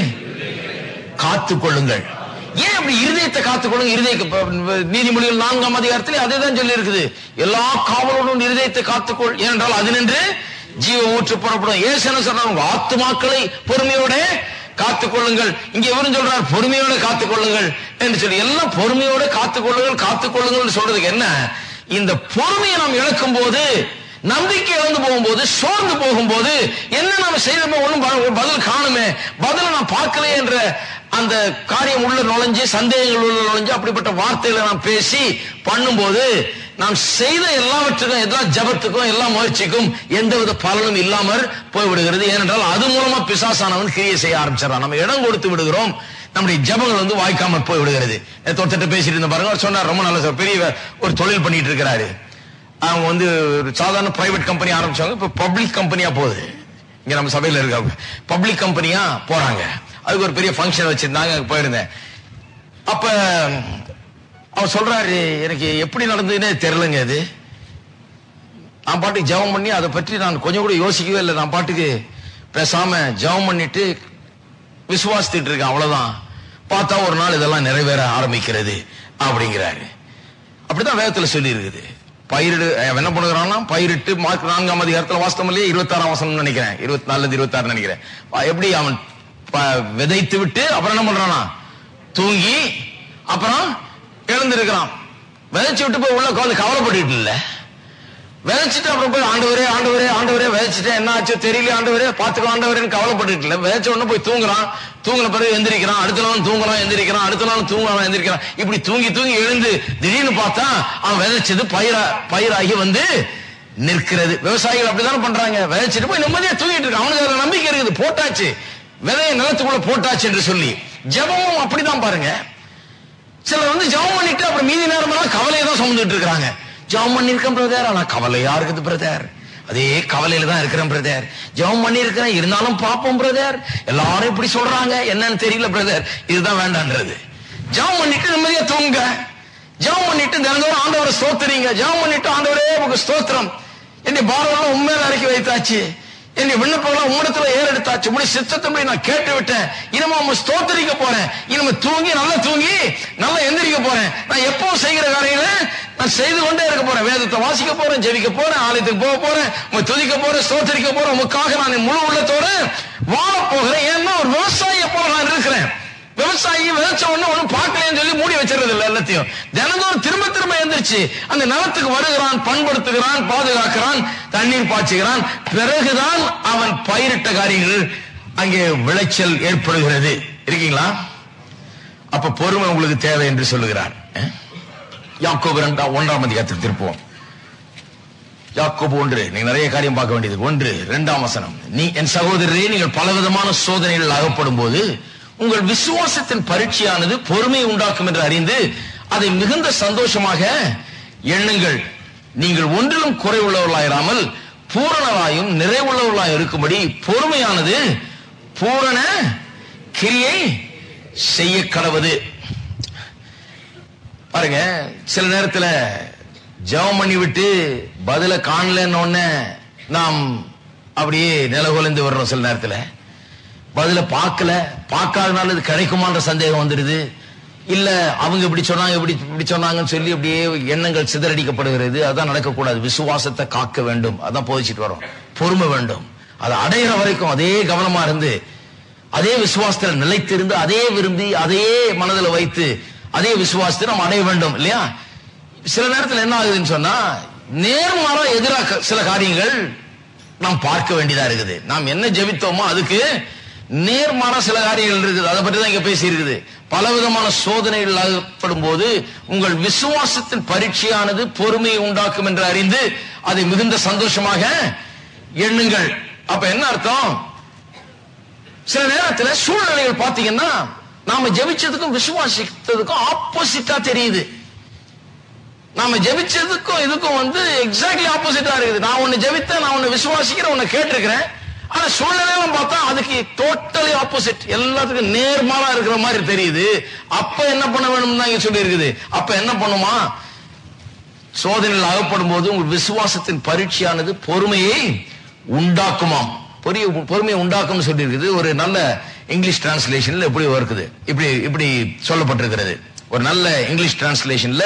காத்துக் கொள்ளுங்கள். ஏன் அப்படி இருதயத்தை காத்துக்கொள்ளுங்க? நீதிமொழிகள் 4ஆம் அதிகாரத்தில் அதே தான் சொல்லி இருக்குது. எல்லா காவலோடும் இருதயத்தை காத்துக்கொள், ஏனென்றால் அது நின்று ஜீவ ஊற்று புறப்படும். ஏசன சொன்னார், உங்க ஆத்துமாக்களை பொறுமையோட காத்துக்கொள்ளுங்கள். இங்க இவரும் சொல்றார் பொறுமையோட காத்துக்கொள்ளுங்கள் என்று சொல்லி. எல்லாம் பொறுமையோட காத்துக்கொள்ளுங்கள் காத்துக்கொள்ளுங்கள் சொல்றதுக்கு என்ன? இந்த பொறுமையை நாம் இழக்கும் போது, நம்பிக்கை இழந்து போகும்போது, சோர்ந்து போகும்போது, என்ன நாம செய்தோமோ ஒண்ணும் பதில் காணுமே, பதில நான் பார்க்கலையே என்ற அந்த காரியம் உள்ள நுழைஞ்சு, சந்தேகங்கள் உள்ள நுழைஞ்சு, அப்படிப்பட்ட வார்த்தைகளை நாம் பேசி பண்ணும்போது நாம் செய்த எல்லாவற்றுக்கும், எல்லா ஜபத்துக்கும், எல்லா முயற்சிக்கும் எந்தவித பலனும் இல்லாமல் போய்விடுகிறது. ஏனென்றால் அது மூலமா பிசாசானவன் கிரியை செய்ய ஆரம்பிச்சான். நம்ம இடம் கொடுத்து விடுகிறோம், நம்முடைய ஜபங்கள் வாய்க்காமல் போய் விடுகிறது. தொட்டிட்டு பேசிட்டு இருந்த பாருங்க, சொன்னார் ரொம்ப நல்ல பெரிய ஒரு தொழில் பண்ணிட்டு இருக்கிறாரு. அவங்க ஒரு சாதாரண பிரைவேட் கம்பெனி ஆரம்பிச்சாங்க, இப்ப பப்ளிக் கம்பெனியா போகுது. இங்க நம்ம சபையில இருக்காங்க, பப்ளிக் கம்பெனியா போறாங்க. அதுக்கு ஒரு பெரிய ஃபங்க்ஷன் வச்சிருந்தாங்க, போயிருந்தேன். அப்ப அவர் சொல்றாரு, எனக்கு எப்படி நடந்ததுன்னே தெரியலங்க. அது நான் பாட்டுக்கு ஜெபம் பண்ணி அதை பற்றி நான் கொஞ்சம் கூட யோசிக்கவே இல்லை. நான் பாட்டுக்கு பேசாம ஜெபம் பண்ணிட்டு விசுவாசித்துட்டு இருக்கேன், அவ்வளவுதான். பார்த்தா ஒரு நாள் இதெல்லாம் நிறைவேற ஆரம்பிக்கிறது அப்படிங்கிறாரு. அப்படிதான் வேதத்துல சொல்லி இருக்குது. பயிரிடு என்ன பண்ணுகிறான்னா, பயிரிட்டு மார்க் 4ஆம் அதிகாரத்தில் வாஸ்தவம் இல்லையே, 26ஆம் வசனம் நினைக்கிறேன், 24-26 நினைக்கிறேன். எப்படி அவன் விதைத்து விட்டு அப்புறம் என்ன பண்றானா, தூங்கி அப்புறம் எழுந்திருக்கிறான். விதைச்சு விட்டு போய் உள்ள உட்கார்ந்து கவலைப்பட்டு இல்ல, விதைச்சிட்டு அப்புறம் போய் ஆண்டவரே ஆண்டவரே ஆண்டவரே விதைச்சிட்டேன், என்ன ஆச்சோ தெரியல ஆண்டவரே, பாத்துக்கோ ஆண்டவரேன்னு கவலைப்பட்டு இல்ல. விதைச்ச உடனே போய் தூங்குறான், தூங்கின பிறகு எந்திரிக்கிறான், அடுத்த நாளும் தூங்கலாம் எந்திரிக்கிறான், அடுத்த நாளும் தூங்கலாம் எந்திரிக்கிறான். இப்படி தூங்கி தூங்கி எழுந்து திடீர்னு பார்த்தா அவன் விதைச்சது பயிராகி நிற்கிறது. விவசாயிகள் அப்படித்தானே பண்றாங்க, விதைச்சிட்டு போய் நிம்மதியா தூங்கிட்டு இருக்கான். அவனுக்கு அதுல நம்பிக்கை இருக்குது, போட்டாச்சு, விதையை நிலத்துக்குள்ள போட்டாச்சு என்று சொல்லி. ஜெபமும் அப்படிதான் பாருங்க. சிலர் ஜெபம் பண்ணிட்டு அப்புறம் மீதி நேரம் எல்லாம் கவலையை தான் சுமந்துட்டு இருக்காங்க. ஜெபம் பண்ணிருக்கேன் பிரதர், ஆனா கவலையா இருக்குது பிரதர், அதே கவலையில தான் இருக்கிறேன் பிரதர். ஜெபம் பண்ணி இருக்கிறேன், இருந்தாலும் பாப்போம் பிரதர், எல்லாரும் இப்படி சொல்றாங்க, என்னன்னு தெரியல பிரதர். இதுதான் வேண்டான்றது. ஜெபம் பண்ணிட்டு நிம்மதியா தூங்க, ஜெபம் பண்ணிட்டு தினந்தோறும் ஆண்டவரை ஸ்தோத்திரீங்க, ஜெபம் பண்ணிட்டு ஆண்டவரே உங்க ஸ்தோத்திரம், என்னுடைய பாரலாம் உண்மையில இறக்கி வைத்தாச்சு, என்னுடைய விண்ணப்பங்களாம் உம்மிடத்துல ஏறெடுத்தாச்சு, உங்களுடைய சித்தத்தை நான் கேட்டு விட்டேன், இனிமே உங்க ஸ்தோத்திரிக்க போறேன், இனிமே தூங்கி நல்லா எந்திரிக்க போறேன். நான் எப்போ செய்கிற காரியங்களை நான் செய்து கொண்டே இருக்க போறேன். வேதத்தை வாசிக்க போறேன், ஜெபிக்க போறேன், ஆலயத்துக்கு போக போறேன், உங்க துதிக்க போறேன், ஸ்தோத்திரிக்க போறேன், உங்களுக்காக நான் முழு உள்ளத்தோட வாழ போகிறேன். ஏன்னா ஒரு விவசாயியை போல நான் இருக்கிறேன். விவசாயி விதைச்ச ஒண்ணும் பார்க்கலன்னு சொல்லி மூடி வச்சிருது இல்ல, எல்லாத்தையும் தினந்தோறும் திரும்ப திரும்ப எந்திரிச்சு அந்த நிலத்துக்கு வருகிறான், பண்படுத்துகிறான், பாதுகாக்கிறான், தண்ணீர் பாய்ச்சுகிறான். பிறகுதான் அவன் பயிரிட்ட காரியங்கள் அங்கே விளைச்சல் ஏற்படுகிறது. இருக்கீங்களா? அப்ப பொறுமை உங்களுக்கு தேவை என்று சொல்லுகிறார். யாக்கோபு 1ஆம் அதிகாரத்துக்கு திருப்போம். யாக்கோபு 1, நீங்க நிறைய காரியம் பார்க்க வேண்டியது. 1:2 வசனம். நீ என் சகோதரரே, நீங்கள் பலவிதமான சோதனைகள் அகப்படும் போது உங்கள் விசுவாசத்தின் பரீட்சையானது பொறுமை உண்டாக்கும் என்று அறிந்து அதை மிகுந்த சந்தோஷமாக எண்ணுங்கள். நீங்கள் ஒன்றிலும் குறைவுள்ளவர்களாயிராமல் பூரணராயும் நிறைவுள்ளவர்களாய் இருக்கும்படி பொறுமையானது பூரண கிரியை செய்ய கடவுது. பாருங்க, சில நேரத்தில் ஜெபம் பண்ணி விட்டு பதில காணலன்னு நாம் அப்படியே நிலகுலைந்து வர்றோம். சில நேரத்தில் பதில பார்க்காதனால இது கிடைக்குமான்ற சந்தேகம் வந்துடுது. இல்ல அவங்க இப்படி சொன்னாங்க இப்படி சொன்னாங்கன்னு சொல்லி அப்படியே எண்ணங்கள் சிதறடிக்கப்படுகிறது. அதான் நடக்கக்கூடாது. விசுவாசத்தை காக்க வேண்டும். அதான் போதிச்சிட்டு வரோம். பொறுமை வேண்டும். அதை அடையிற வரைக்கும் அதே கவனமா இருந்து, அதே விசுவாசத்தில் நிலைத்திருந்து, அதே விரும்பி, அதே மனதில் வைத்து, அதே விசுவாசத்தை நாம் அடைய வேண்டும் இல்லையா? சில நேரத்தில் என்ன ஆகுதுன்னு சொன்னா, நேர்மாறா எதிராக சில காரியங்கள் நாம் பார்க்க வேண்டியதா இருக்குது. நாம் என்ன ஜெபித்தோமோ அதுக்கு நேர்மாறா சில காரியங்கள் இருக்குது. அதை பற்றி தான் இங்க பேசி இருக்குது. பலவிதமான சோதனைகள் ஆகப்படும் போது உங்கள் விசுவாசத்தின் பரீட்சையானது பொறுமையை உண்டாக்கும் என்று அறிந்து அதை மிகுந்த சந்தோஷமாக எண்ணுங்கள். அப்ப என்ன அர்த்தம்? சில நேரத்தில் சூழ்நிலைகள் பாத்தீங்கன்னா நாம ஜெபிச்சதுக்கும் விசுவாசித்ததுக்கும் ஆப்போசிட்டா தெரியுது. நாம ஜெபிச்சதுக்கும் இதுக்கும் எக்ஸாக்ட்லி ஆப்போசிட்டா இருக்குது. நான் ஒன்னு ஜெபித்தேன், நான் ஒன்னு விசுவாசிக்கிறேன், ஒன்னு கேட்டிருக்கிறேன். ஆனா சூழ்நிலையெல்லாம் பார்த்தா அதுக்கு டோட்டலி ஆப்போசிட், எல்லாத்துக்கும் நேர்மாறா இருக்கிற மாதிரி தெரியுது. அப்ப என்ன பண்ண வேணும் தான் சொல்லி இருக்குது. அப்ப என்ன பண்ணுமா? சோதனையில் அகப்படும் போது உங்கள் விசுவாசத்தின் பரீட்சையானது பொறுமையை உண்டாக்குமாம். பொறுமையை உண்டாக்கும் சொல்லி இருக்குது. ஒரு நல்ல இங்கிலீஷ் டிரான்ஸ்லேஷன்ல எப்படி இருக்குது, இப்படி சொல்லப்பட்டிருக்கிறது. ஒரு நல்ல இங்கிலீஷ் டிரான்ஸ்லேஷன்ல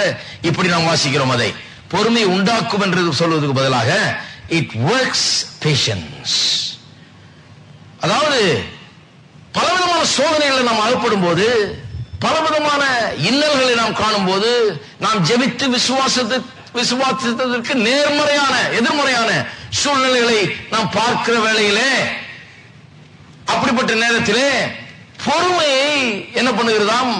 இப்படி நாம் வாசிக்கிறோம். அதை பொறுமையை உண்டாக்கும் என்று சொல்வதற்கு பதிலாக இட் ஒர்க்ஸ் பேஷன்ஸ். அதாவது பலவிதமான சோதனைகளை நாம் அகப்படும் போது, பலவிதமான இன்னல்களை நாம் காணும் போது, நாம் ஜெபித்து விசுவாசத்திற்கு நேர்மறையான எதிர்மறையான சூழ்நிலைகளை நாம் பார்க்கிற வேளையிலே, அப்படிப்பட்ட நேரத்திலே பொறுமையை என்ன பண்ணுகிறதாம்?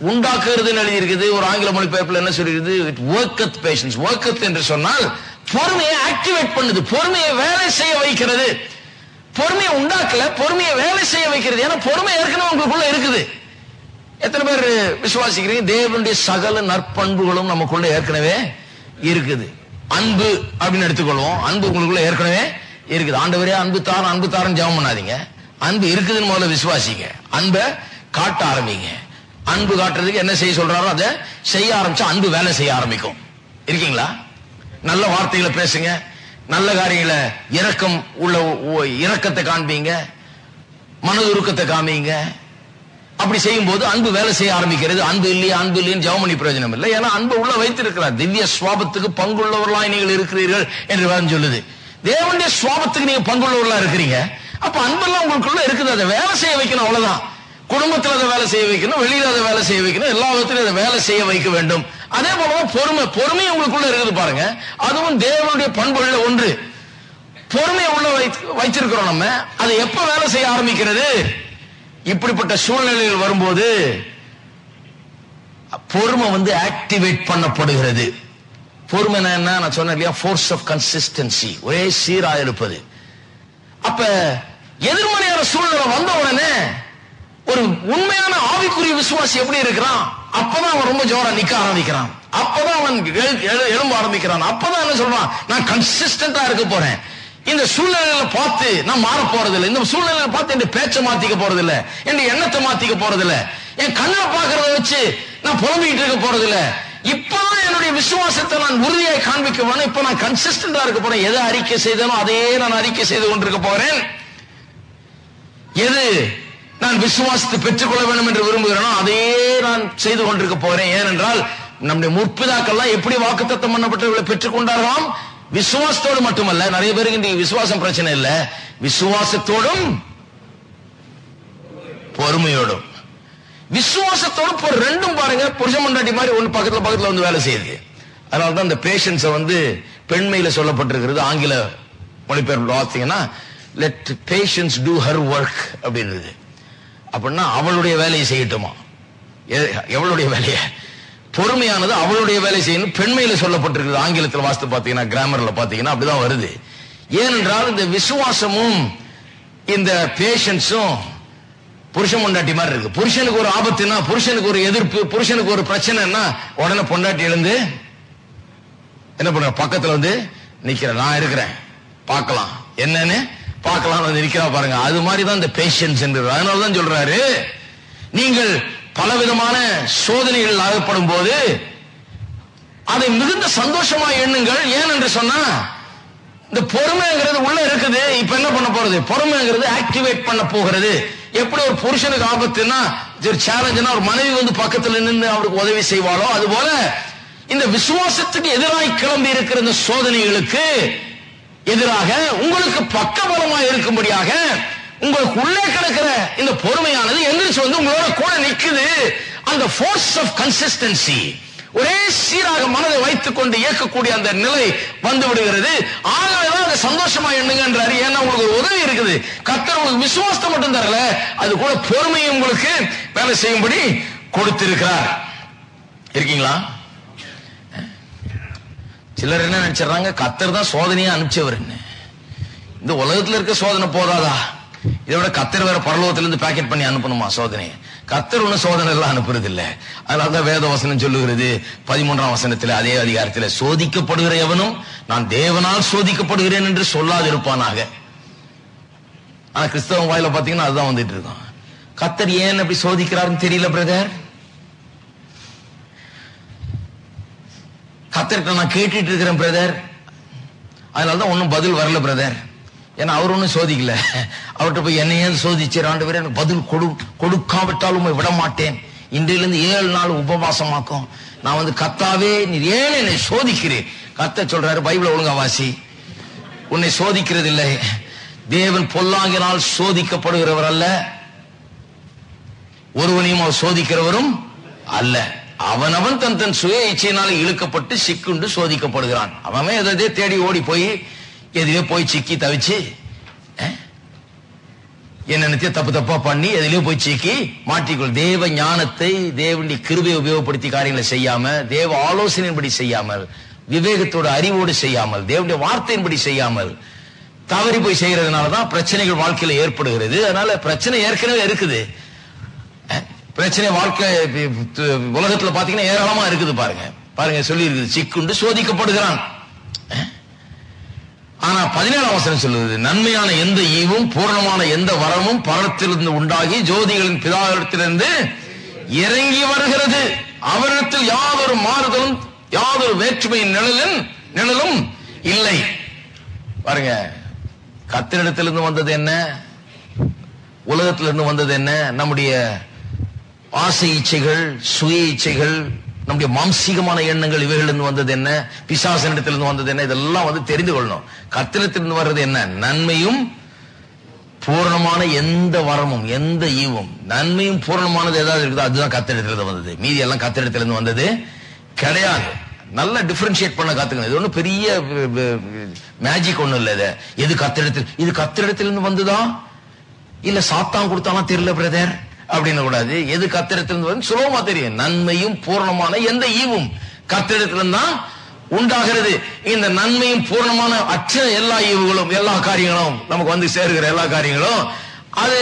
உண்டாக்குகிறது எழுதியிருக்குது. ஒரு ஆங்கில மொழிபெயர்ப்பில் என்ன சொல்கிறது? It ஒர்க்கத் patience. ஒர்க்கத் என்று சொன்னால் பொறுமையை ஆக்டிவேட் பண்ணுது, பொறுமையை வேலை செய்ய வைக்கிறது. பொறுமையை உண்டாக்கல, பொறுமையை வேலை செய்ய வைக்கிறது. ஏன்னா பொறுமை ஏற்கனவே உங்களுக்குள்ள இருக்குது. எத்தனை பேர் விசுவாசிக்கிறீங்க? தேவனுடைய சகல நற்பண்புகளும் நமக்குள்ள ஏற்கனவே இருக்குது. அன்பு அப்படின்னு எடுத்துக்கொள்வோம். அன்பு உங்களுக்குள்ள ஏற்கனவே இருக்குது. ஆண்டவரே அன்பு தாரன்னு ஜெபம் பண்ணாதீங்க. அன்பு இருக்குதுன்னு முதல்ல விசுவாசிங்க. அன்பை காட்ட ஆரம்பிங்க. அன்பு காட்டுறதுக்கு என்ன செய்ய சொல்றாரோ அதை செய்ய ஆரம்பிச்சா அன்பு வேலை செய்ய ஆரம்பிக்கும். இருக்கீங்களா? நல்ல வார்த்தைகளை பேசுங்க, நல்ல காரியங்களை இரக்கத்தை காண்பீங்க, மனதுருக்கத்தை காமிங்க. அப்படி செய்யும் போது அன்பு வேலை செய்ய ஆரம்பிக்கிறது. அன்பு இல்லைன்னு ஜெபம் பண்ணி பிரயோஜனம் இல்லை. ஏன்னா அன்பு உள்ள வைத்திருக்கிறார். திவ்ய சுவாபத்துக்கு பங்குள்ளவர்களாய் நீங்கள் இருக்கிறீர்கள் என்று வேதம் சொல்லுது. தேவனுடைய சுவாபத்துக்கு நீங்க பங்குள்ளவர்களா இருக்கிறீங்க. அப்ப அன்பெல்லாம் உங்களுக்குள்ள இருக்குது. அதை வேலை செய்ய வைக்கணும், அவ்வளவுதான். குடும்பத்தில் அதை வேலை செய்ய வைக்கணும், வெளியில அதை வேலை செய்ய வைக்கணும், எல்லா விதத்திலும் அதை வேலை செய்ய வைக்க வேண்டும். அதே போலதான் பொறுமை உங்களுக்குள்ள இருக்குது பாருங்க. அதுவும் தேவனுடைய பண்புகள் ஒன்று. பொறுமையை உள்ள வைத்திருக்கிறோம். நம்ம அதை எப்ப வேலை செய்ய ஆரம்பிக்கிறது? இப்படிப்பட்ட சூழ்நிலைகள் வரும்போது பொறுமை ஆக்டிவேட் பண்ணப்படுகிறது. பொறுமை என்ன? நான் சொன்னேன் இல்லையா, ஃபோர்ஸ் ஆஃப் கன்சிஸ்டன்சி, ஒரே சீரா இருப்பது. அப்ப எதிர்மறையான சூழ்நிலை வந்த உடனே ஒரு உண்மையான ஆவிக்குரிய விசுவாசி எப்படி இருக்கிறான்? அப்பதான் அவன் ரொம்ப ஜோரா நிக்க ஆரம்பிக்கிறான். அப்பதான் அவன் எழும்ப ஆரம்பிக்கிறான். அப்பதான் என்ன சொல்றான்? நான் கன்சிஸ்டன்டா இருக்க போறேன். இந்த சூழ்நிலையில பார்த்து நான் மாற போறதில்லை. இந்த சூழ்நிலையில பார்த்து என் பேச்சை மாத்திக்க போறதில்லை, என் எண்ணத்தை மாத்திக்க போறதில்லை, என் கண்ணை பாக்குறத வச்சு நான் புலம்பிக்கிட்டு இருக்க போறதில்லை. இப்பதான் என்னுடைய விசுவாசத்தை நான் உறுதியாய் காண்பிக்க போறேன். இப்ப நான் கன்சிஸ்டன்டா இருக்க போறேன். எதை அறிக்கை செய்தனோ அதையே நான் அறிக்கை செய்து கொண்டிருக்க போறேன். எது நான் விசுவாசத்தை பெற்றுக்கொள்ள வேண்டும் என்று விரும்புகிறேனோ அதையே நான் செய்து கொண்டிருக்க போறேன். ஏனென்றால் நம்முடைய முற்பிதாக்கள்லாம் எப்படி வாக்குத்தத்தம் பண்ணப்பட்டவர்களை பெற்றுக் கொண்டார்களாம்? விசுவாசத்தோடு மட்டுமல்ல. நிறைய பேருக்கு இந்த விசுவாசம் பிரச்சனை இல்ல, விசுவாசத்தோடும் பொறுமையோடும். விசுவாசத்தோடும் ரெண்டும் பாருங்க, புருஷ மண்டாட்டி மாதிரி ஒண்ணு பக்கத்துல வேலை செய்யுது. அதனாலதான் இந்த பேஷன்ஸை பெண்மையில சொல்லப்பட்டிருக்கிறது. ஆங்கில மொழிபெயர்ப்பு பார்த்தீங்கன்னா let patience do her work அப்படின்றது. அப்படின்னா அவளுடைய வேலையை செய்யட்டுமா? எவளுடைய வேலையை? பொறுமையானது அவளுடைய வேலை செய்யணும். பெண்மையில சொல்லப்பட்டிருக்கிறது. ஆங்கிலத்தில் வாசித்து பாத்தீங்கன்னா, கிராமர்ல பாத்தீங்கன்னா அப்படிதான் வருது. ஏனென்றால் இந்த விசுவாசமும் இந்த பேஷன்ஸும் புருஷன் பொண்டாட்டி மாதிரி இருக்கு. புருஷனுக்கு ஒரு ஆபத்துனா, புருஷனுக்கு ஒரு எதிர்ப்பு, புருஷனுக்கு ஒரு பிரச்சனைனா உடனே பொண்டாட்டி எழுந்து என்ன பண்ண? பக்கத்துல நிக்கிற, நான் இருக்கிறேன், பார்க்கலாம் என்னன்னு பார்க்கலாம் வந்து நிக்கிறா பாருங்க. அது மாதிரிதான் இந்த பேஷன்ஸ் என்று. அதனாலதான் சொல்றாரு, நீங்கள் பலவிதமான சோதனைகள் ஆகப்படும் போது அதை மிகுந்த சந்தோஷமா எண்ணுங்கள். ஏன் என்று சொன்னா, இந்த பொறுமைங்கிறது உள்ள இருக்குது. இப்ப என்ன பண்ண போறது? பொறுமைங்கிறது ஆக்டிவேட் பண்ண போகிறது. எப்படி ஒரு புருஷனுக்கு ஆபத்துன்னா, ஒரு சேலஞ்சுனா ஒரு மனைவி வந்து பக்கத்துல நின்று அவருக்கு உதவி செய்வாளோ, அது போல இந்த விசுவாசத்துக்கு எதிராக கிளம்பி இருக்கிற இந்த சோதனைகளுக்கு எதிராக உங்களுக்கு பக்கபலமா இருக்கும்படியாக உங்களுக்கு உள்ளே கிடக்கிற இந்த பொறுமையானது எந்திரிச்சு வந்து உங்களோட கூட நிக்குது. அந்த ஃபோர்ஸ் ஆஃப் கன்சிஸ்டன்சி, ஒரே சீராக மனதை வைத்துக் கொண்டு இயக்கக்கூடிய அந்த நிலை வந்து விடுகிறது. ஆகவேதான் அதை சந்தோஷமா எண்ணுங்கன்றாரு. ஏன்னா உங்களுக்கு ஒரு உதவி இருக்குது. கர்த்தர் உங்களுக்கு விசுவாசத்தை மட்டும் தரல, அது கூட பொறுமையை உங்களுக்கு வேலை செய்யும்படி கொடுத்திருக்கிறார். இருக்கீங்களா? சிலர் என்ன நினைச்சாங்க, கர்த்தர் தான் சோதனையை அனுப்பிச்சவர். இந்த உலகத்துல இருக்க சோதனை போதாதா, இதை விட கர்த்தர் வேற பரலோகத்திலிருந்து பேக்கெட் பண்ணி அனுப்பணுமா சோதனையை? கர்த்தர் ஒண்ணு சோதனை எல்லாம் அனுப்புறது இல்ல. அதனாலதான் வேத வசனம் சொல்லுகிறது 13ஆம் வசனத்துல, அதே அதிகாரத்துல, சோதிக்கப்படுகிற எவனும் நான் தேவனால் சோதிக்கப்படுகிறேன் என்று சொல்லாதிருப்பானாக. ஆனா கிறிஸ்தவ வாயில பாத்தீங்கன்னா அதுதான் வந்துட்டு இருக்கோம். கர்த்தர் ஏன் அப்படி சோதிக்கிறாருன்னு தெரியல பிரதர். கர்த்தர்கிட்ட நான் கேட்டுட்டு இருக்கிறேன் பிரதர், அதனாலதான் ஒன்னும் பதில் வரல பிரதர். ஏன்னா அவர் ஒன்னும் சோதிக்கல. அவர்கிட்ட போய் என்னையே சோதிச்சார் ஆண்டவரே, எனக்கு பதில் கொடுக்காவிட்டாலும் விட மாட்டேன், இன்றையிலிருந்து 7 நாள் உபவாசமாக்கும். நான் வந்து கர்த்தாவே நீ ஏன் என்னை சோதிக்கிறேன்? கர்த்தர் சொல்றாரு, பைபிளை ஒழுங்கா வாசி, உன்னை சோதிக்கிறது இல்லை. தேவன் பொல்லாங்கினால் சோதிக்கப்படுகிறவர் அல்ல, ஒருவனையும் அவர் சோதிக்கிறவரும் அல்ல. அவனவன் தன் தன் சுய இச்சையினால இழுக்கப்பட்டு சிக்குண்டு சோதிக்கப்படுகிறான். அவன் எதை தேடி ஓடி போய் எதிலே போய் சிக்கி தவிச்சு என்னென்னத்தையும் தப்பு தப்பா பண்ணி எதிலே போய் சிக்கி மாட்டிக்கொள். தேவ ஞானத்தை, தேவனுடைய கிருபையை உபயோகப்படுத்தி காரியங்களை செய்யாம, தேவ ஆலோசனையின்படி செய்யாமல், விவேகத்தோட அறிவோடு செய்யாமல், தேவனுடைய வார்த்தையின்படி செய்யாமல் தவறி போய் செய்யறதுனாலதான் பிரச்சனைகள் வாழ்க்கையில ஏற்படுகிறது. அதனால பிரச்சனை ஏற்கனவே இருக்குது. பிரச்சனை வாழ்க்கை உலகத்துல பாத்தீங்கன்னா ஏராளமா இருக்குது. பாருங்க சொல்லி இருக்குது, சிக்குண்டு சோதிக்கப்படுகிறான். ஆனா 17ஆம் வசனம் சொல்லுது, நன்மையான எந்த ஈவும் பூர்ணமான எந்த வரமும் பரத்திலிருந்து உண்டாகி ஜோதிகளின் பிதாவிடத்திலிருந்து இறங்கி வருகிறது. அவரிடத்தில் யாதொரு மாறுதலும் யாதொரு வேற்றுமையின் நிழலும் இல்லை. பாருங்க, கர்த்தரிடத்திலிருந்து வந்தது என்ன, உலகத்திலிருந்து வந்தது என்ன, நம்முடைய ஆசை இச்சைகள், சுய இச்சைகள், நம்முடைய மாம்சீகமான எண்ணங்கள், இவைகளிலிருந்து வந்தது என்ன, பிசாசனிடத்திலிருந்து வந்தது என்ன, இதெல்லாம் வந்து தெரிந்து கொள்ளணும். கர்த்தரிடத்திலிருந்து வர்றது என்ன, நன்மையும் பூரணமான எந்த வரமும் எந்த ஈவும். நன்மையும் பூரணமானது ஏதாவது இருக்குதோ அதுதான் கர்த்தரிடத்திலிருந்து வந்தது. மீதி எல்லாம் கர்த்தரிடத்திலிருந்து வந்தது கிடையாது. நல்லா டிஃபரன்ஷியேட் பண்ண காத்துக்கணும். இது ஒன்னும் பெரிய மேஜிக் ஒண்ணும் இல்ல. எது கர்த்தரிடத்தில், இது கர்த்தரிடத்திலிருந்து வந்துதா இல்ல சாத்தான் கொடுத்தாலும் தெரியல பிரதர் அப்படின்னு கூடாது. எது கர்த்தரிடத்திலிருந்து வந்து சுலபமா தெரியும். நன்மையும் பூர்ணமான எந்த ஈவும் கர்த்தரிடத்திலிருந்து தான் உண்டாகிறது. இந்த நன்மையும் பூர்ணமான அற்ற எல்லா ஈவுகளும், எல்லா காரியங்களும், நமக்கு வந்து சேருகிற எல்லா காரியங்களும், அது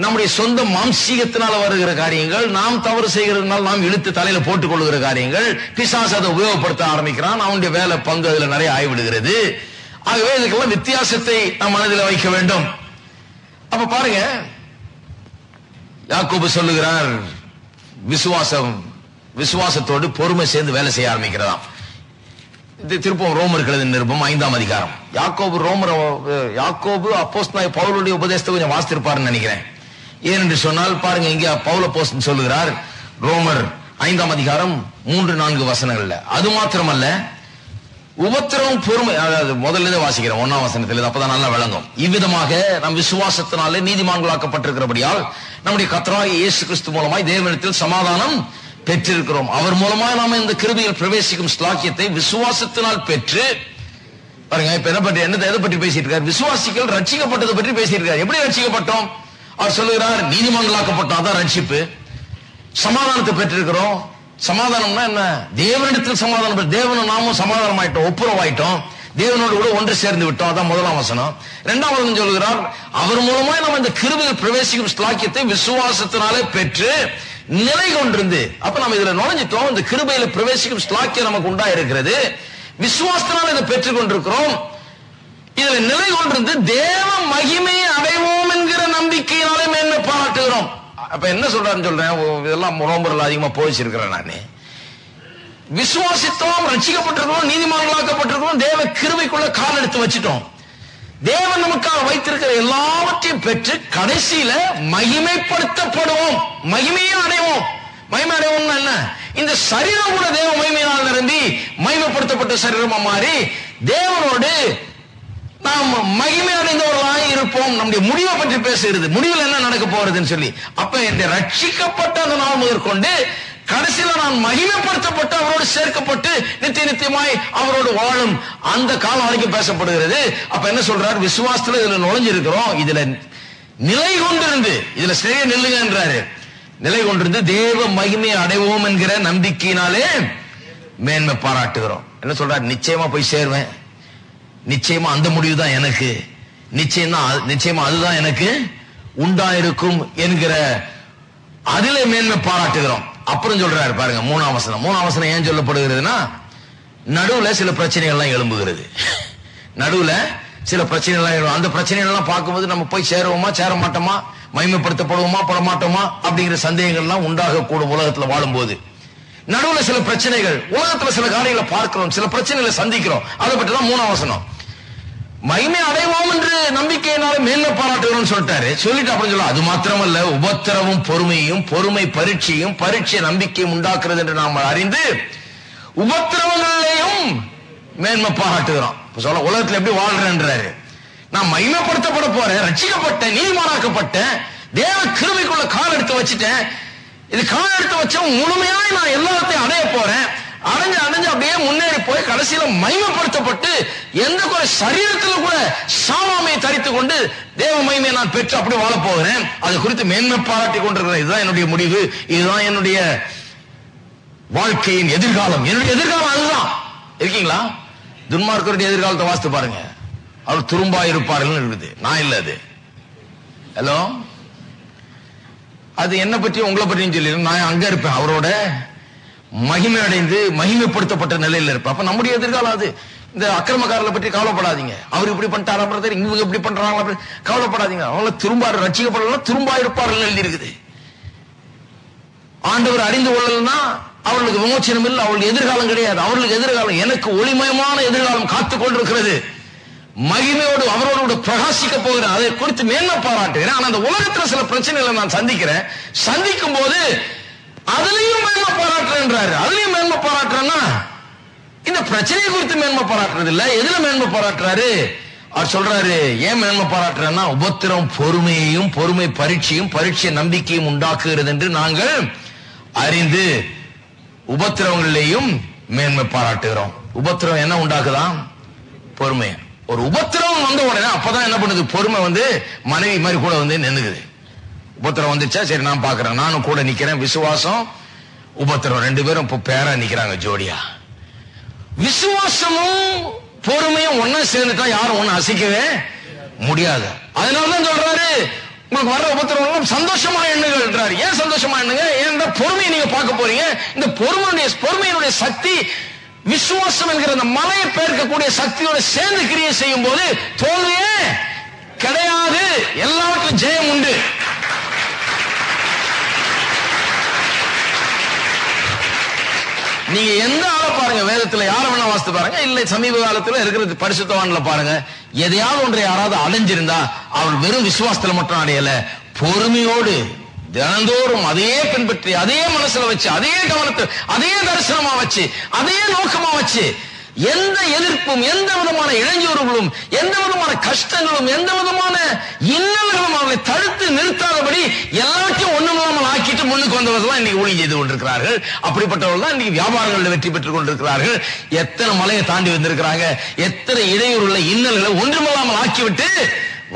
நம்முடைய சொந்த மாம்சீகத்தினால வருகிற காரியங்கள், நாம் தவறு செய்கிறதுனால நாம் இழுத்து தலையில போட்டுக் கொள்ளுகிற காரியங்கள். பிசாசு அதை உபயோகப்படுத்த ஆரம்பிக்கிறான். அவனுடைய வேலை பங்கு அதுல நிறைய ஆய்விடுகிறது. ஆகவே இதுக்கெல்லாம் வித்தியாசத்தை நாம் மனதில் வைக்க வேண்டும். அப்ப பாருங்க, யாக்கோபு சொல்லுகிறார், விசுவாசத்தோடு பொறுமை சேர்ந்து வேலை செய்ய ஆரம்பிக்கிறதாம். திருப்பம் ரோமர் எழுதின நிருபம் 5ஆம் அதிகாரம். யாக்கோபு அப்போஸ்தலனாகிய பவுலுடைய உபதேசத்தை கொஞ்சம் வாசித்திருப்பாருன்னு நினைக்கிறேன். ஏனென்று சொன்னால் பாருங்க, இங்க பவுல் அப்போஸ்தலன் சொல்லுகிறார் ரோமர் 5ஆம் அதிகாரம் 3-4 வசனங்கள்ல. அது மாத்திரமல்ல, உபத்திரவம் பொறுமை, அதாவது முதல்ல வாசிக்கிறேன் 1ஆம் வசனத்தில், அப்பதான் நல்லா விளங்கும். இவ்விதமாக நம் விசுவாசத்தினாலே நீதிமான்களாக்கப்பட்டிருக்கிறபடியால் நம்முடைய கர்த்தராகிய இயேசு கிறிஸ்து மூலமாய் தேவனிடத்தில் சமாதானம் பெற்றிருக்கிறோம். அவர் மூலமாய் நாம இந்த கிருபையில் பிரவேசிக்கும் ஸ்லாக்கியத்தை விசுவாசத்தினால் பெற்று, பாருங்க இப்ப எதை பற்றி பேசிட்டு இருக்காரு, விசுவாசிகள் ரட்சிக்கப்பட்டதை பற்றி பேசியிருக்காரு. எப்படி ரட்சிக்கப்பட்டோம்? அவர் சொல்லுகிறார், நீதிமான்களாக்கப்பட்டோம், அதான் ரட்சிப்பு. சமாதானத்தை பெற்றிருக்கிறோம். சமாதானம்னா என்ன? தேவனிடத்தில் சமாதானம், தேவனும் நாமும் சமாதானம் ஆயிட்டோம், ஒப்புரவாயிட்டோம், தேவனோடு கூட ஒன்று சேர்ந்து விட்டோம். அதான் 1ஆம் வசனம். 2ஆம் வசனம் சொல்லுகிறார், அவர் மூலமா நம்ம இந்த கிருபையில் பிரவேசிக்கும் ஸ்லாக்கியத்தை விசுவாசத்தினாலே பெற்று நிலை கொண்டிருந்து. அப்ப நம்ம இதுல நுழைஞ்சிட்டோம். இந்த கிருபையில பிரவேசிக்கும் ஸ்லாக்கியம் நமக்கு உண்டா இருக்கிறது. விசுவாசத்தினால இதை பெற்றுக் கொண்டிருக்கிறோம். இதுல நிலை கொண்டிருந்து தேவ மகிமையை அடைவோம் என்கிற நம்பிக்கையினாலே மேன்மை பாராட்டுகிறோம். அப்ப என்ன சொல்றாருன்னு சொல்றேன், இதெல்லாம் ரோமர்ல அதிகமா போதிச்சிருக்கிறேன் நானு. விசுவாசித்தோம், ரட்சிக்கப்பட்டிருக்கிறோம், நீதிமான்களாக்கப்பட்டிருக்கிறோம், தேவ கிருபைக்குள்ள கால் எடுத்து வச்சிட்டோம். தேவன் நமக்காக வைத்திருக்கிற எல்லாவற்றையும் பெற்று கடைசியில மகிமைப்படுத்தப்படுவோம், மகிமையை அடைவோம். மகிமை அடைவோம்னா என்ன? இந்த சரீரம் கூட தேவ மகிமையினால் நிரம்பி மகிமைப்படுத்தப்பட்ட சரீரமா மாறி தேவனோடு நாம் மகிமை அடைந்தவர்களாக இருப்போம். நம்முடைய முடிவை பற்றி பேசுகிறது, முடிவில் என்ன நடக்க போறதுன்னு சொல்லி. அப்ப இந்த ரட்சிக்கப்பட்ட அந்த நாள் முதற்கொண்டு கடைசியில நான் மகிமைப்படுத்தப்பட்டு அவரோடு சேர்க்கப்பட்டு நித்திய நித்தியமாய் அவரோடு வாழும் அந்த காலம் வரைக்கும் பேசப்படுகிறது. அப்ப என்ன சொல்றாரு, விசுவாசத்துல இதுல நுழைஞ்சிருக்கிறோம், இதுல நிலை கொண்டிருந்து, இதுல சரியா நில்லுங்க என்றாரு. நிலை கொண்டிருந்து தேவ மகிமையை அடைவோம் என்கிற நம்பிக்கையினாலே மேன்மை பாராட்டுகிறோம். என்ன சொல்றாரு, நிச்சயமா போய் சேருவேன், நிச்சயமா அந்த முடிவு தான் எனக்கு, நிச்சயமா அதுதான் எனக்கு உண்டாயிருக்கும் என்கிற அதிலே மேன்மை பாராட்டுகிறோம். அப்புறம் சொல்றாரு பாருங்க, மூணாம் வசனம் ஏன் சொல்லப்படுகிறதுனா, நடுவுல சில பிரச்சனைகள் எல்லாம் எழும்புகிறது. நடுவுல சில பிரச்சனைகள் எல்லாம், அந்த பிரச்சனைகள் எல்லாம் பார்க்கும்போது நம்ம போய் சேருவோமா சேர மாட்டோமா, மகிமைப்படுத்தப்படுவோமா பட மாட்டோமா அப்படிங்கிற சந்தேகங்கள் எல்லாம் உண்டாக கூடும். உலகத்துல வாழும்போது நடுவுல சில பிரச்சனைகள், உலகத்துல சில காரியங்களை பார்க்கிறோம், சில பிரச்சனைகளை சந்திக்கிறோம். அதை பற்றி தான் மூணாம் வசனம். மகிமை அடைவோம் என்று நம்பிக்கையினால மேன்மை பாராட்டுகிறோம் சொல்லிட்டாரு. சொல்லிட்டு அப்புறம் சொல்ல, அது மாத்திரமல்ல, உபத்திரவும் பொறுமையும், பொறுமை பரீட்சையும், பரீட்சை நம்பிக்கையும் உண்டாக்குறது என்று நாம் அறிந்து உபத்திரவங்களையும் மேன்மை பாராட்டுகிறோம். சொல்ல, உலகத்துல எப்படி வாழ்றேன்றாரு. நான் மகிமைப்படுத்தப்பட போறேன், ரட்சிக்கப்பட்டேன், நீதிமானாக்கப்பட்டேன், தேவ கிருபைக்குள்ள கால் எடுத்து வச்சுட்டேன். இது கால் எடுத்து வச்ச முழுமையாய் நான் எல்லாத்தையும் அடைய போறேன். அடைஞ்சு அப்படியே முன்னேறி போய் கடைசியில மகிமைப்படுத்தப்பட்டு எந்த ஒரு சரீரத்தில் கூட சாவாமையை தரித்து கொண்டு தேவ மகிமையை நான் பெற்று அப்படி வாழ போகிறேன். அது குறித்து மேன்மை பாராட்டி கொண்டிருக்கிறேன். இதுதான் என்னுடைய முடிவு, இதுதான் என்னுடைய வாழ்க்கையின் எதிர்காலம். என்னுடைய எதிர்காலம் அதுதான். இருக்கீங்களா? துன்மார்க்கருடைய எதிர்காலத்தை வாசித்து பாருங்க. அவர் துரும்பா இருப்பார்கள் இருக்குது, நான் இல்ல. அது ஹலோ, அது என்ன பற்றி உங்களை பற்றியும் சொல்லி நான் அங்க இருப்பேன், அவரோட மகிமை அடைந்து மகிமைப்படுத்தப்பட்ட நிலையில் இருப்பேன். அப்ப நம்முடைய எதிர்காலம் அது. இந்த அக்கிரமக்காரர்களை பற்றி கவலைப்படாதீங்க, அவர் இப்படி பண்ணிட்டாரா பிரதர், இவங்க இப்படி பண்றாங்களா, கவலைப்படாதீங்க. அவங்கள திரும்ப ரட்சிக்கப்படலாம், திரும்ப இருப்பார்கள் எழுதி இருக்குது. ஆண்டவர் அறிந்து கொள்ளலன்னா அவர்களுக்கு விமோச்சனம் இல்லை, அவர்களுக்கு எதிர்காலம் கிடையாது. அவர்களுக்கு எதிர்காலம், எனக்கு ஒளிமயமான எதிர்காலம் காத்துக் கொண்டிருக்கிறது. மகிமையோடு அவரோடு பிரகாசிக்க போகிறேன். அதை குறித்து மேன்மை பாராட்டுகிறேன். ஆனா அந்த உலகத்துல சில பிரச்சனைகளை நான் சந்திக்கிறேன். சந்திக்கும் போது அதுலயும் மேன்மை பாராட்டுறேன்றாரு. அதுலயும் மேன்மை பாராட்டுறேன்னா இந்த பிரச்சனையை குறித்து மேன்மை பாராட்டுறது இல்ல. எதுல மேன்மை பாராட்டுறாரு? அவர் சொல்றாரு, ஏன் மேன்மை பாராட்டுறேன்னா, உபத்திரம் பொறுமையையும், பொறுமை பரீட்சையும், பரீட்சை நம்பிக்கையும் உண்டாக்குகிறது என்று நாங்கள் அறிந்து உபத்திரவங்களிலேயும் மேன்மை பாராட்டுகிறோம். உபத்திரம் என்ன உண்டாக்குதான்? பொறுமை. ஒரு உபத்திரம் வந்த உடனே அப்பதான் என்ன பண்ணுது, பொறுமை மனைவி மாதிரி கூட நின்னுக்குது. உபத்திரம் வந்துச்சா, சரி நான் பாக்குறேன், நானும் கூட நிக்கிறேன். விசுவாசம் உபத்திரம் ரெண்டு பேரும் இப்ப பேரா நிக்கிறாங்க ஜோடியா. விசுவாசமும் பொறுமையும் ஒன்னா சேர்ந்துட்டா யாரும் ஒண்ணு அசைக்கவே முடியாது. அதனாலதான் சொல்றாரு, உங்களுக்கு வர்ற உபத்திரம் சந்தோஷமா எண்ணுங்கள். ஏன் சந்தோஷமா எண்ணுங்க? ஏன்னா பொறுமையை நீங்க பார்க்க போறீங்க. இந்த பொறுமையினுடைய சக்தி விசுவாசம் என்கிற அந்த மலையை பெயர்க்கக்கூடிய சக்தியோட சேர்ந்து கிரியை செய்யும் போது தோல்வியே கிடையாது, எல்லாருக்கும் ஜெயம் உண்டு. நீங்க எந்த ஆளை பாருங்க, வேதத்துல யார வேணா வாசித்து பாருங்க, இல்ல சமீப காலத்துல இருக்கிறது பரிசுத்தவான்ல பாருங்க, எதையாவது ஒன்றை யாராவது அடைஞ்சிருந்தா அவர் வெறும் விசுவாசத்துல மட்டும் அடையல, பொறுமையோடு தினந்தோறும் அதையே பின்பற்றி, அதே மனசுல வச்சு, அதே கவனத்தை, அதே தரிசனமா வச்சு, அதே நோக்கமா வச்சு, எந்த எதிர்ப்பும், எந்த விதமான இளைஞர்களும், எந்த விதமான கஷ்டங்களும், எந்த விதமான இன்னல்களும் அவர்களை தடுத்து நிறுத்தாதபடி எல்லாத்தையும் ஒண்ணுமில்லாமல் ஆக்கிட்டு முன்னுக்கு வந்தவர்கள் தான் இன்னைக்கு ஊழியம் செய்து கொண்டிருக்கிறார்கள். அப்படிப்பட்டவர்கள் தான் இன்னைக்கு வியாபாரங்களில் வெற்றி பெற்றுக் கொண்டிருக்கிறார்கள். எத்தனை மலையை தாண்டி வந்திருக்கிறாங்க, எத்தனை இடையூறுள்ள இன்னல்களை ஒன்றுமில்லாமல் ஆக்கிவிட்டு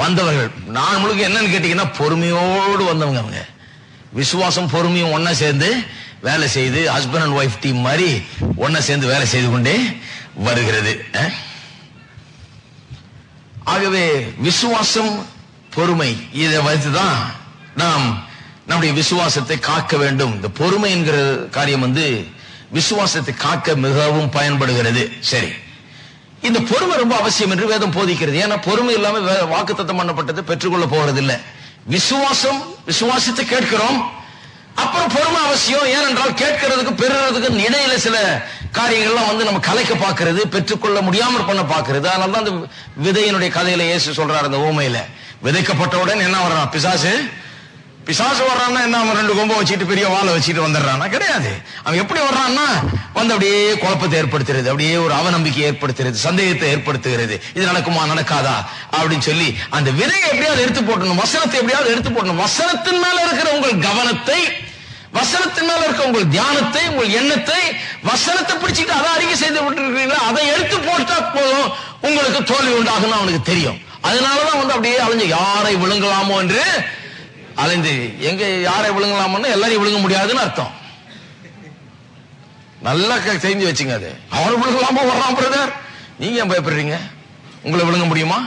வந்தவர்கள். நான் முழுக்க என்னன்னு கேட்டீங்கன்னா, பொறுமையோடு வந்தவங்க. அவங்க விசுவாசம் பொறுமையும் ஒன்னா சேர்ந்து வேலை செய்து, ஹஸ்பண்ட் அண்ட் ஒய்ஃப் டீம் மாதிரி ஒன்னா சேர்ந்து வேலை செய்து கொண்டே வருகிறது. ஆகவே விசுவாசம் பொறுமை இதை வைத்துதான் நாம் நம்முடைய விசுவாசத்தை காக்க வேண்டும். இந்த பொறுமை என்கிற காரியம் விசுவாசத்தை காக்க மிகவும் பயன்படுகிறது. சரி, இந்த பொறுமை ரொம்ப அவசியம் என்று வேதம் போதிக்கிறது. ஏன்னா பொறுமை இல்லாம வாக்குத்தத்தம் பண்ணப்பட்டது பெற்றுக்கொள்ள போறது இல்லை. விசுவாசித்து கேட்கிறோம், அப்புறம் பொறுமை அவசியம். ஏனென்றால் கேட்கிறதுக்கு பெறுறதுக்கு இடையில சில காரியங்கள்லாம் நம்ம கலைக்க பார்க்கிறது, பெற்றுக்கொள்ள முடியாமல் பண்ண பார்க்கிறது. அதனாலதான் அந்த விதையினுடைய கதையில இயேசு சொல்றாரு, அந்த ஊமையில விதைக்கப்பட்டவுடன் என்ன வர்றான்? பிசாசு வர்றான்னா என்ன? அவன் 2 கொம்பை வச்சுட்டு பெரிய வாழை வச்சுட்டு வந்துடுறானா? கிடையாது. அவன் எப்படி வர்றான்னா அப்படியே குழப்பத்தை ஏற்படுத்துறது, அப்படியே ஒரு அவநம்பிக்கை ஏற்படுத்துறது, சந்தேகத்தை ஏற்படுத்துகிறது. இது நடக்குமா நடக்காதா அப்படின்னு சொல்லி அந்த விதையை எப்படியாவது எடுத்து போட்டணும், வசனத்தை எப்படியாவது எடுத்து போட்டணும். வசனத்தின் மேல இருக்கிற உங்கள் கவனத்தை, வசனத்தின் மேல இருக்க உங்கள் தியானத்தை, உங்கள் எண்ணத்தை, வசனத்தை பிடிச்சிட்டு அதை அறிக்கை செய்து விட்டுருக்கீங்களா, அதை எடுத்து போட்டா போதும் உங்களுக்கு தோல்வி உண்டாகுன்னு அவனுக்கு தெரியும். அதனாலதான் அப்படியே அலைஞ்சு யாரை விழுங்கலாமோ என்று அலைந்து, எங்க யாரை விழுங்கலாமோ எல்லாரையும் விழுங்க முடியாதுன்னு அர்த்தம். நல்லா தெரிஞ்சு வச்சுங்க. அது அவரை விழுங்கலாமோ வர்றான் பிரதர், நீங்க ஏன் பயப்படுறீங்க? உங்களை விழுங்க முடியுமா?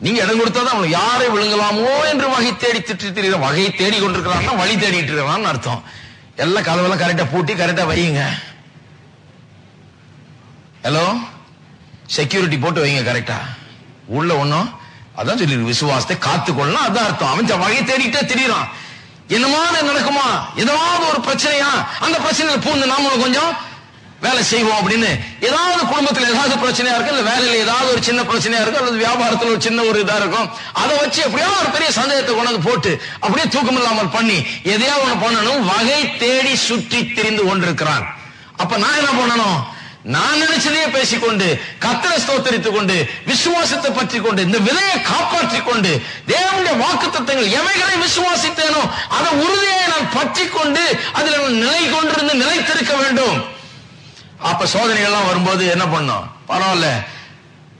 நீங்க இடம் கொடுத்தாதான் அவனுக்கு யாரை விழுங்கலாமோ என்று வகை தேடி திட்டு வகை தேடி கொண்டிருக்கிறான்னா வழி தேடிட்டு இருக்கிறான்னு அர்த்தம். எல்லாம் கதவெல்லாம் கரெக்டா பூட்டி கரெக்டா வையுங்க. ஹலோ, செக்யூரிட்டி போட்டு வைங்க கரெக்டா. உள்ள ஒண்ணும் அதான் சொல்லி விசுவாசத்தை காத்துக்கொள்ளலாம், அதான் அர்த்தம். அவன் வகை தேடிட்டே திரிறான். என்னமா நடக்குமா, ஏதாவது ஒரு பிரச்சனையா, அந்த பிரச்சனையில பூந்து நாமளும் கொஞ்சம் வேலை செய்வோம் அப்படின்னு. ஏதாவது குடும்பத்தில் ஏதாவது பிரச்சனையா இருக்கு, இல்ல வேலையில ஏதாவது ஒரு சின்ன பிரச்சனையா இருக்கும், அல்லது வியாபாரத்தில் ஒரு சின்ன ஒரு இதா இருக்கும். அதை வச்சு எப்படியோ ஒரு பெரிய சந்தேகத்தை கொண்டு போட்டு அப்படியே தூக்கம் இல்லாமல் பண்ணி எதையாவது ஒண்ணு பண்ணணும், வகை தேடி சுற்றி திரிந்து கொண்டிருக்கிறான். அப்ப நான் என்ன பண்ணணும்? நான் நினைச்சதையே பேசிக்கொண்டு, கர்த்தரை ஸ்தோத்திரித்துக் கொண்டு, விசுவாசத்தை பற்றி கொண்டு, இந்த விதையை காப்பாற்றிக் கொண்டு, தேவனுடைய வாக்குத்தத்தங்கள் எவைகளை விசுவாசித்தேனோ அதை உறுதியை நான் பற்றி கொண்டு அதில் நிலை கொண்டிருந்து நிலைத்திருக்க வேண்டும். அப்ப சோதனைகள்லாம் வரும்போது என்ன பண்ணோம்? பரவாயில்ல,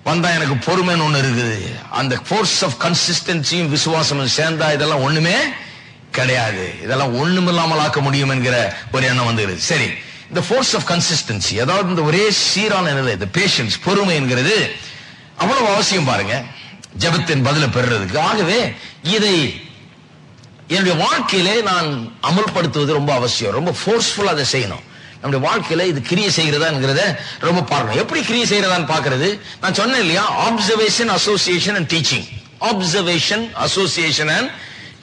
வந்தா எனக்கு பொறுமைன்னு ஒண்ணு இருக்குது. அந்த ஃபோர்ஸ் ஆஃப் கன்சிஸ்டன்சியும் விசுவாசமும் சேர்ந்தா இதெல்லாம் ஒண்ணுமே கிடையாது, இதெல்லாம் ஒண்ணுமில்லாமல் ஆக்க முடியும் என்கிற ஒரு எண்ணம் வந்துருது. சரி, இந்த ஃபோர்ஸ் ஆஃப் கன்சிஸ்டன்சி, அதாவது இந்த ஒரே சீரான நிலை, இந்த பேஷன்ஸ், பொறுமை என்கிறது அவ்வளவு அவசியம் பாருங்க ஜெபத்தின் பதிலை பெறுறதுக்கு. ஆகவே இதை என்னுடைய வாழ்க்கையிலே நான் அமல்படுத்துவது ரொம்ப அவசியம். ரொம்ப ஃபோர்ஸ்ஃபுல்லா அதை செய்யணும். நம்முடைய வாழ்க்கையில இது கிரியை செய்கிறதாங்கிறத ரொம்ப பார்க்கணும். எப்படி கிரியை செய்யறதான்னு பாக்குறது, நான் சொன்னேன் இல்லையா, observation, association and teaching. Observation, association and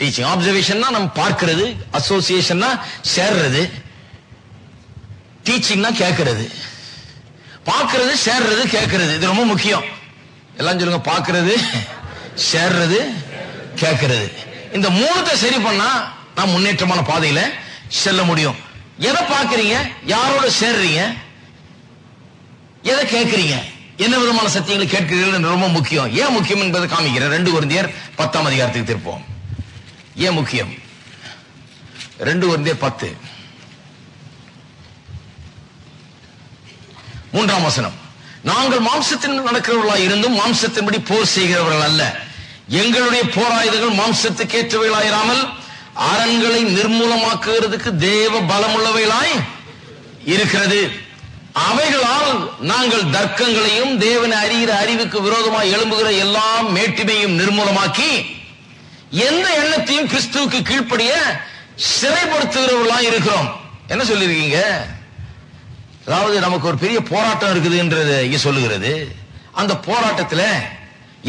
teaching. ஆப்சர்வேஷன்னா நம்ம பார்க்கிறது, அசோசியேஷன்னா சேர்றது, டீச்சிங்னா கேட்கறது. பார்க்கிறது, சேர்றது, கேட்கறது, இது ரொம்ப முக்கியம். எல்லாம் சொல்லுங்க, பார்க்கிறது, சேர்றது, கேட்கறது. இந்த 3 சரி பண்ணா நான் முன்னேற்றமான பாதையில செல்ல முடியும். எதை பார்க்கறீங்க, யாரோட சேர்றீங்க, எதை கேட்கறீங்க, என்ன விதமான சத்தியங்களை கேட்கிறீர்கள் ரொம்ப முக்கியம். ஏன் முக்கியம் என்பதை காமிக்கிறேன். 2 கொரிந்தியர் 10ஆம் அதிகாரத்துக்கு திருப்போம். ஏன் முக்கியம்? 2 கொரிந்தியர் 10 3ஆம் வசனம். நாங்கள் மாம்சத்தின் நடக்கிறவர்களாய் இருந்தும் மாம்சத்தின்படி போர் செய்கிறவர்கள் அல்ல. எங்களுடைய போராயுதங்கள் மாம்சத்துக்கு ஏற்றவைகளாயிராமல் அரண்களை நிர்மூலமாக்குகிறதுக்கு தேவ பலமுள்ளவைகளாய் இருக்கிறது. அவைகளால் நாங்கள் தர்க்கங்களையும் தேவனை அறிகிற அறிவுக்கு விரோதமாய் எழும்புகிற எல்லா மேட்டிமையும் நிர்மூலமாக்கி எந்த எண்ணத்தையும் கிறிஸ்துவுக்கு கீழ்ப்படிய சிறைப்படுத்துகிறவர்களாய் இருக்கிறோம். என்ன சொல்லிருக்கீங்க? அதாவது நமக்கு ஒரு பெரிய போராட்டம் இருக்குது என்றது இங்க சொல்லுகிறது. அந்த போராட்டத்தில்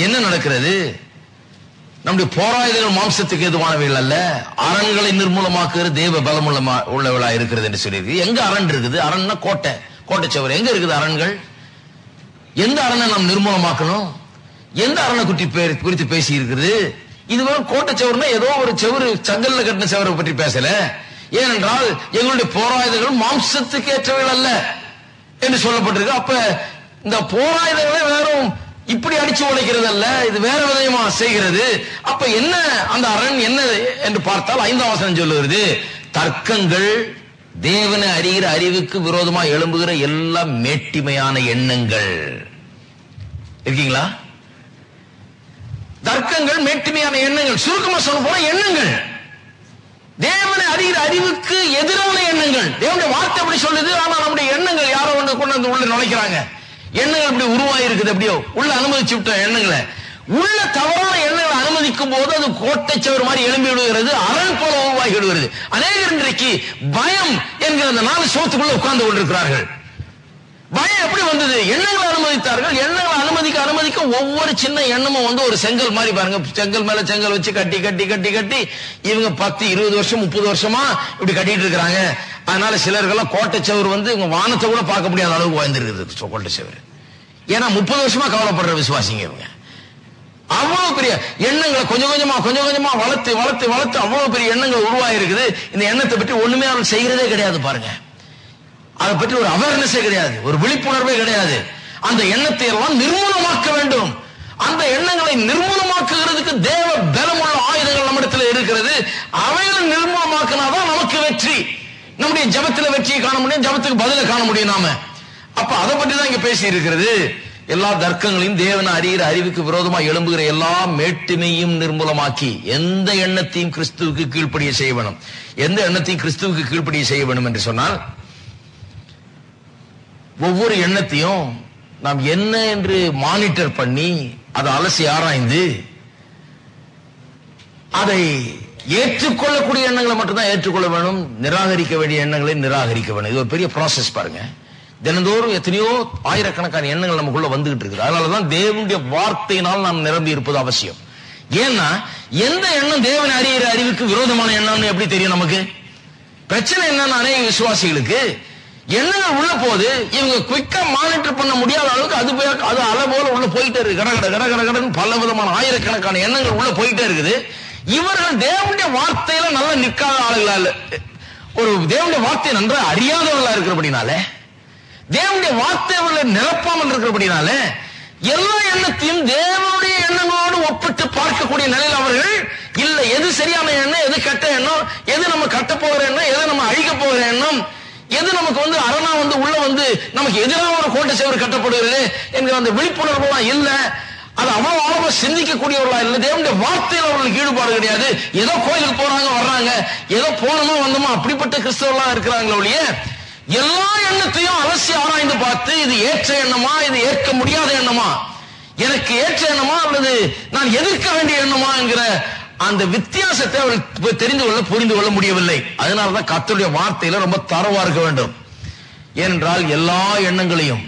என்ன நடக்கிறது? நம்முடைய போராயுதங்கள் மாம்சத்துக்கு எதுவானவைகள் அல்ல, அரண்களை நிர்மூலமாக்குகிற தேவ பலம் உள்ளவளா இருக்கிறது என்று சொல்லியிருக்கு. எங்க அரண் இருக்குது? அரண்னா கோட்டை, கோட்டை சவர். எங்க இருக்குது அரண்கள்? எந்த அரண்ணை நாம் நிர்மூலமாக்கணும்? எந்த அரணை குறித்து பேசி இருக்கிறது? இதுவரை கோட்டை சவர்னா ஏதோ ஒரு செவரு, சங்கல்ல கட்டின செவரை பற்றி பேசல. ஏனென்றால் எங்களுடைய போராயுதங்கள் மாம்சத்துக்கு ஏற்றவைகள் அல்ல என்று சொல்லப்பட்டிருக்கு. அப்ப இந்த போராயுதங்களே வேறும் இப்படி அடிச்சு உடைக்கிறது அல்ல, இது வேற விதமா செய்கிறது. அப்ப என்ன அந்த அரண் என்ன என்று பார்த்தால் 5ஆம் வசனம் சொல்லுகிறது, தர்க்கங்கள் தேவனை அறிகிற அறிவுக்கு விரோதமா எழும்புகிற எல்லா மேட்டிமையான எண்ணங்கள். இருக்கீங்களா? தர்க்கங்கள், மேட்டிமையான எண்ணங்கள், சுருக்கமா சொல்ல போன எண்ணங்கள், தேவனை அறிகிற அறிவுக்கு எதிரான எண்ணங்கள். தேவனுடைய வார்த்தை அப்படி சொல்லுது. ஆனா நம்முடைய எண்ணங்கள் யாரோ கொண்டு வந்து உள்ள நுழைக்கிறாங்க. எண்ணங்கள் இப்படி உருவாகி இருக்குது, எப்படியோ உள்ள அனுமதிச்சு விட்ட எண்ணங்களை, உள்ள தவறான எண்ணங்களை அனுமதிக்கும் போது அது கோட்டை சவர் மாதிரி எழும்பி விடுகிறது, அரண் போல உருவாகி விடுகிறது. அநேகர் இன்றைக்கு பயம் என்கிற அந்த 4 சோத்துக்குள்ள உட்கார்ந்து கொண்டிருக்கிறார்கள். பயம் எப்படி வந்தது? எண்ணங்களை அனுமதித்தார்கள். எண்ணங்களை அனுமதிக்க ஒவ்வொரு சின்ன எண்ணமும் வந்து ஒரு செங்கல் மாதிரி பாருங்க, செங்கல் மேல செங்கல் வச்சு கட்டி கட்டி கட்டி கட்டி இவங்க 10, 20 வருஷம் 30 வருஷமா இப்படி கட்டிட்டு இருக்கிறாங்க. அதனால சிலர்கள்லாம் கோட்டை செவர் வந்து இவங்க வானத்தை கூட பார்க்க முடியாத அளவுக்கு வாழ்ந்துருக்குது கோட்டை செவர். ஏன்னா 30 வருஷமா கவலைப்படுற விசுவாசிங்க இவங்க. அவ்வளவு பெரிய எண்ணங்களை கொஞ்சம் கொஞ்சமா வளர்த்து வளர்த்து வளர்த்து அவ்வளவு பெரிய எண்ணங்கள் உருவாயிருக்குது. இந்த எண்ணத்தை பற்றி ஒண்ணுமே அவர்கள் செய்யறதே கிடையாது பாருங்க. அதை பற்றி ஒரு அவேர்னஸே கிடையாது, ஒரு விழிப்புணர்வே கிடையாது. அந்த எண்ணத்தை எல்லாம் நிர்மூலமாக்க வேண்டும். அந்த எண்ணங்களை நிர்மூலமாக்குகிறதுக்கு தேவ பலமுள்ள ஆயுதங்கள் நம்மிடத்தில் இருக்கிறது. அவைகளை நிர்மூலமாக்கினாதான் நமக்கு வெற்றி. நம்முடைய ஜபத்தில் வெற்றியை காண முடியும், ஜபத்துக்கு பதிலை காண முடியும் நாம. அப்ப அதை பற்றி தான் இங்க பேசி இருக்கிறது. எல்லா தர்க்கங்களையும் தேவனை அறிகிற அறிவுக்கு விரோதமா எழும்புகிற எல்லா மேட்டுமையும் நிர்மூலமாக்கி எந்த எண்ணத்தையும் கிறிஸ்துவுக்கு கீழ்ப்படிய செய்ய வேணும். எந்த எண்ணத்தையும் கிறிஸ்துவுக்கு கீழ்ப்படிய செய்ய வேணும் என்று சொன்னால், ஒவ்வொரு எண்ணத்தையும் நாம் என்ன என்று மானிட்டர் பண்ணி அதை அலசி ஆராய்ந்து அதை ஏற்றுக்கொள்ளக்கூடிய எண்ணங்களை மட்டும்தான் ஏற்றுக்கொள்ள வேணும். நிராகரிக்க வேண்டிய எண்ணங்களை நிராகரிக்க வேணும். இது ஒரு பெரிய ப்ராசஸ் பாருங்க. தினந்தோறும் எத்தனையோ ஆயிரக்கணக்கான எண்ணங்கள் நமக்குள்ள வந்துகிட்டு இருக்குது. அதனாலதான் தேவனுடைய வார்த்தையினால் நாம் நிரம்பி இருப்பது அவசியம். ஏன்னா எந்த எண்ணம் தேவனை அறிகிற அறிவுக்கு விரோதமான எண்ணம்னு எப்படி தெரியும் நமக்கு? பிரச்சனை என்னன்னு அநேக விசுவாசிகளுக்கு எண்ணங்கள் உள்ள போது இவங்க குயிக்கா மானிட்டர் பண்ண முடியாத அளவுக்கு அது அலை போல உள்ள போயிட்டே இருக்கு. கடகடன்னு பல விதமான ஆயிரக்கணக்கான எண்ணங்கள் உள்ள போயிட்டே இருக்குது. இவர்கள் தேவனுடைய வார்த்தையில நல்லா நிற்காத ஆளுகளா, ஒரு தேவனுடைய வார்த்தையை நன்றா அறியாதவர்களா இருக்கிறபடினால, தேவனுடைய வார்த்தை அவர்களை நிரப்பாமல் இருக்கிறபடினால எல்லா எண்ணத்தையும் தேவனுடைய எண்ணங்களோடு ஒப்பிட்டு பார்க்கக்கூடிய நிலையில் அவர்கள் இல்ல. எது சரியான எண்ணம், எது கெட்ட எண்ணம், எது நம்ம கட்ட போகிற எண்ணம், எது நம்ம அழிக்க போகிற எண்ணம், எது நமக்கு வந்து அரணா வந்து உள்ள வந்து நமக்கு எதிராக ஒரு கோட்டை சேவர் கட்டப்படுகிறது என்கிற அந்த விழிப்புணர்வு இல்ல. அது அவ்வளவு ஆழமா சிந்திக்கக்கூடியவர்களா இல்ல. தேவனுடைய வார்த்தையில் அவர்களுக்கு ஈடுபாடு கிடையாது. ஏதோ கோயிலுக்கு போறாங்க வர்றாங்க, ஏதோ போனோமோ வந்தோமோ அப்படிப்பட்ட கிறிஸ்தவர்களா இருக்கிறாங்களே ஒழிய எல்லா எண்ணத்தையும் அலசி ஆராய்ந்து பார்த்து இது ஏற்ற எண்ணமா, இது ஏற்க முடியாத எண்ணமா, எனக்கு ஏற்ற எண்ணமா அல்லது நான் எதிர்க்க வேண்டிய எண்ணமா என்கிற அந்த வித்தியாசத்தை அவர்கள் தெரிந்து கொள்ள புரிந்து கொள்ள முடியவில்லை. அதனாலதான் கர்த்தருடைய வார்த்தையில ரொம்ப தரவா இருக்க வேண்டும். ஏனென்றால் எல்லா எண்ணங்களையும்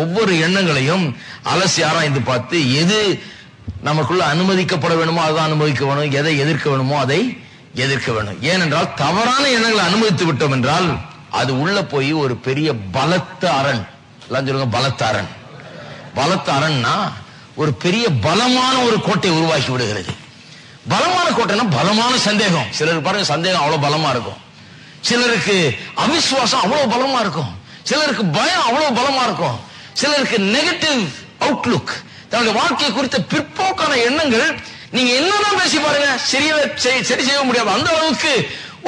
ஒவ்வொரு எண்ணங்களையும் அலசி ஆராய்ந்து பார்த்து எது நமக்குள்ள அனுமதிக்கப்பட வேணுமோ அதை அனுமதிக்க வேணும், எதை எதிர்க்க வேணுமோ அதை எதிர்க்க வேணும். ஏனென்றால் தவறான எண்ணங்களை அனுமதித்து விட்டோம் என்றால் அது உள்ள போய் ஒரு பெரிய பலத்த அரண், எல்லாம் சொல்லுங்க பலத்த அரண். பலத்த அரண்னா ஒரு பெரிய பலமான ஒரு கோட்டை உருவாக்கி விடுகிறது. பலமான கோட்டைனா பலமான சந்தேகம். சிலருக்கு பாருங்க சந்தேகம் அவ்வளவு பலமா இருக்கும், சிலருக்கு அவிசுவாசம் அவ்வளவு பலமா இருக்கும், சிலருக்கு பயம் அவ்வளவு பலமா இருக்கும், சிலருக்கு நெகட்டிவ் அவுட்லுக், தன்னுடைய வாழ்க்கையை குறித்த பிற்போக்கான எண்ணங்கள். நீங்க என்னதான் பேசி பாருங்க சரி செய்ய முடியாது. அந்த அளவுக்கு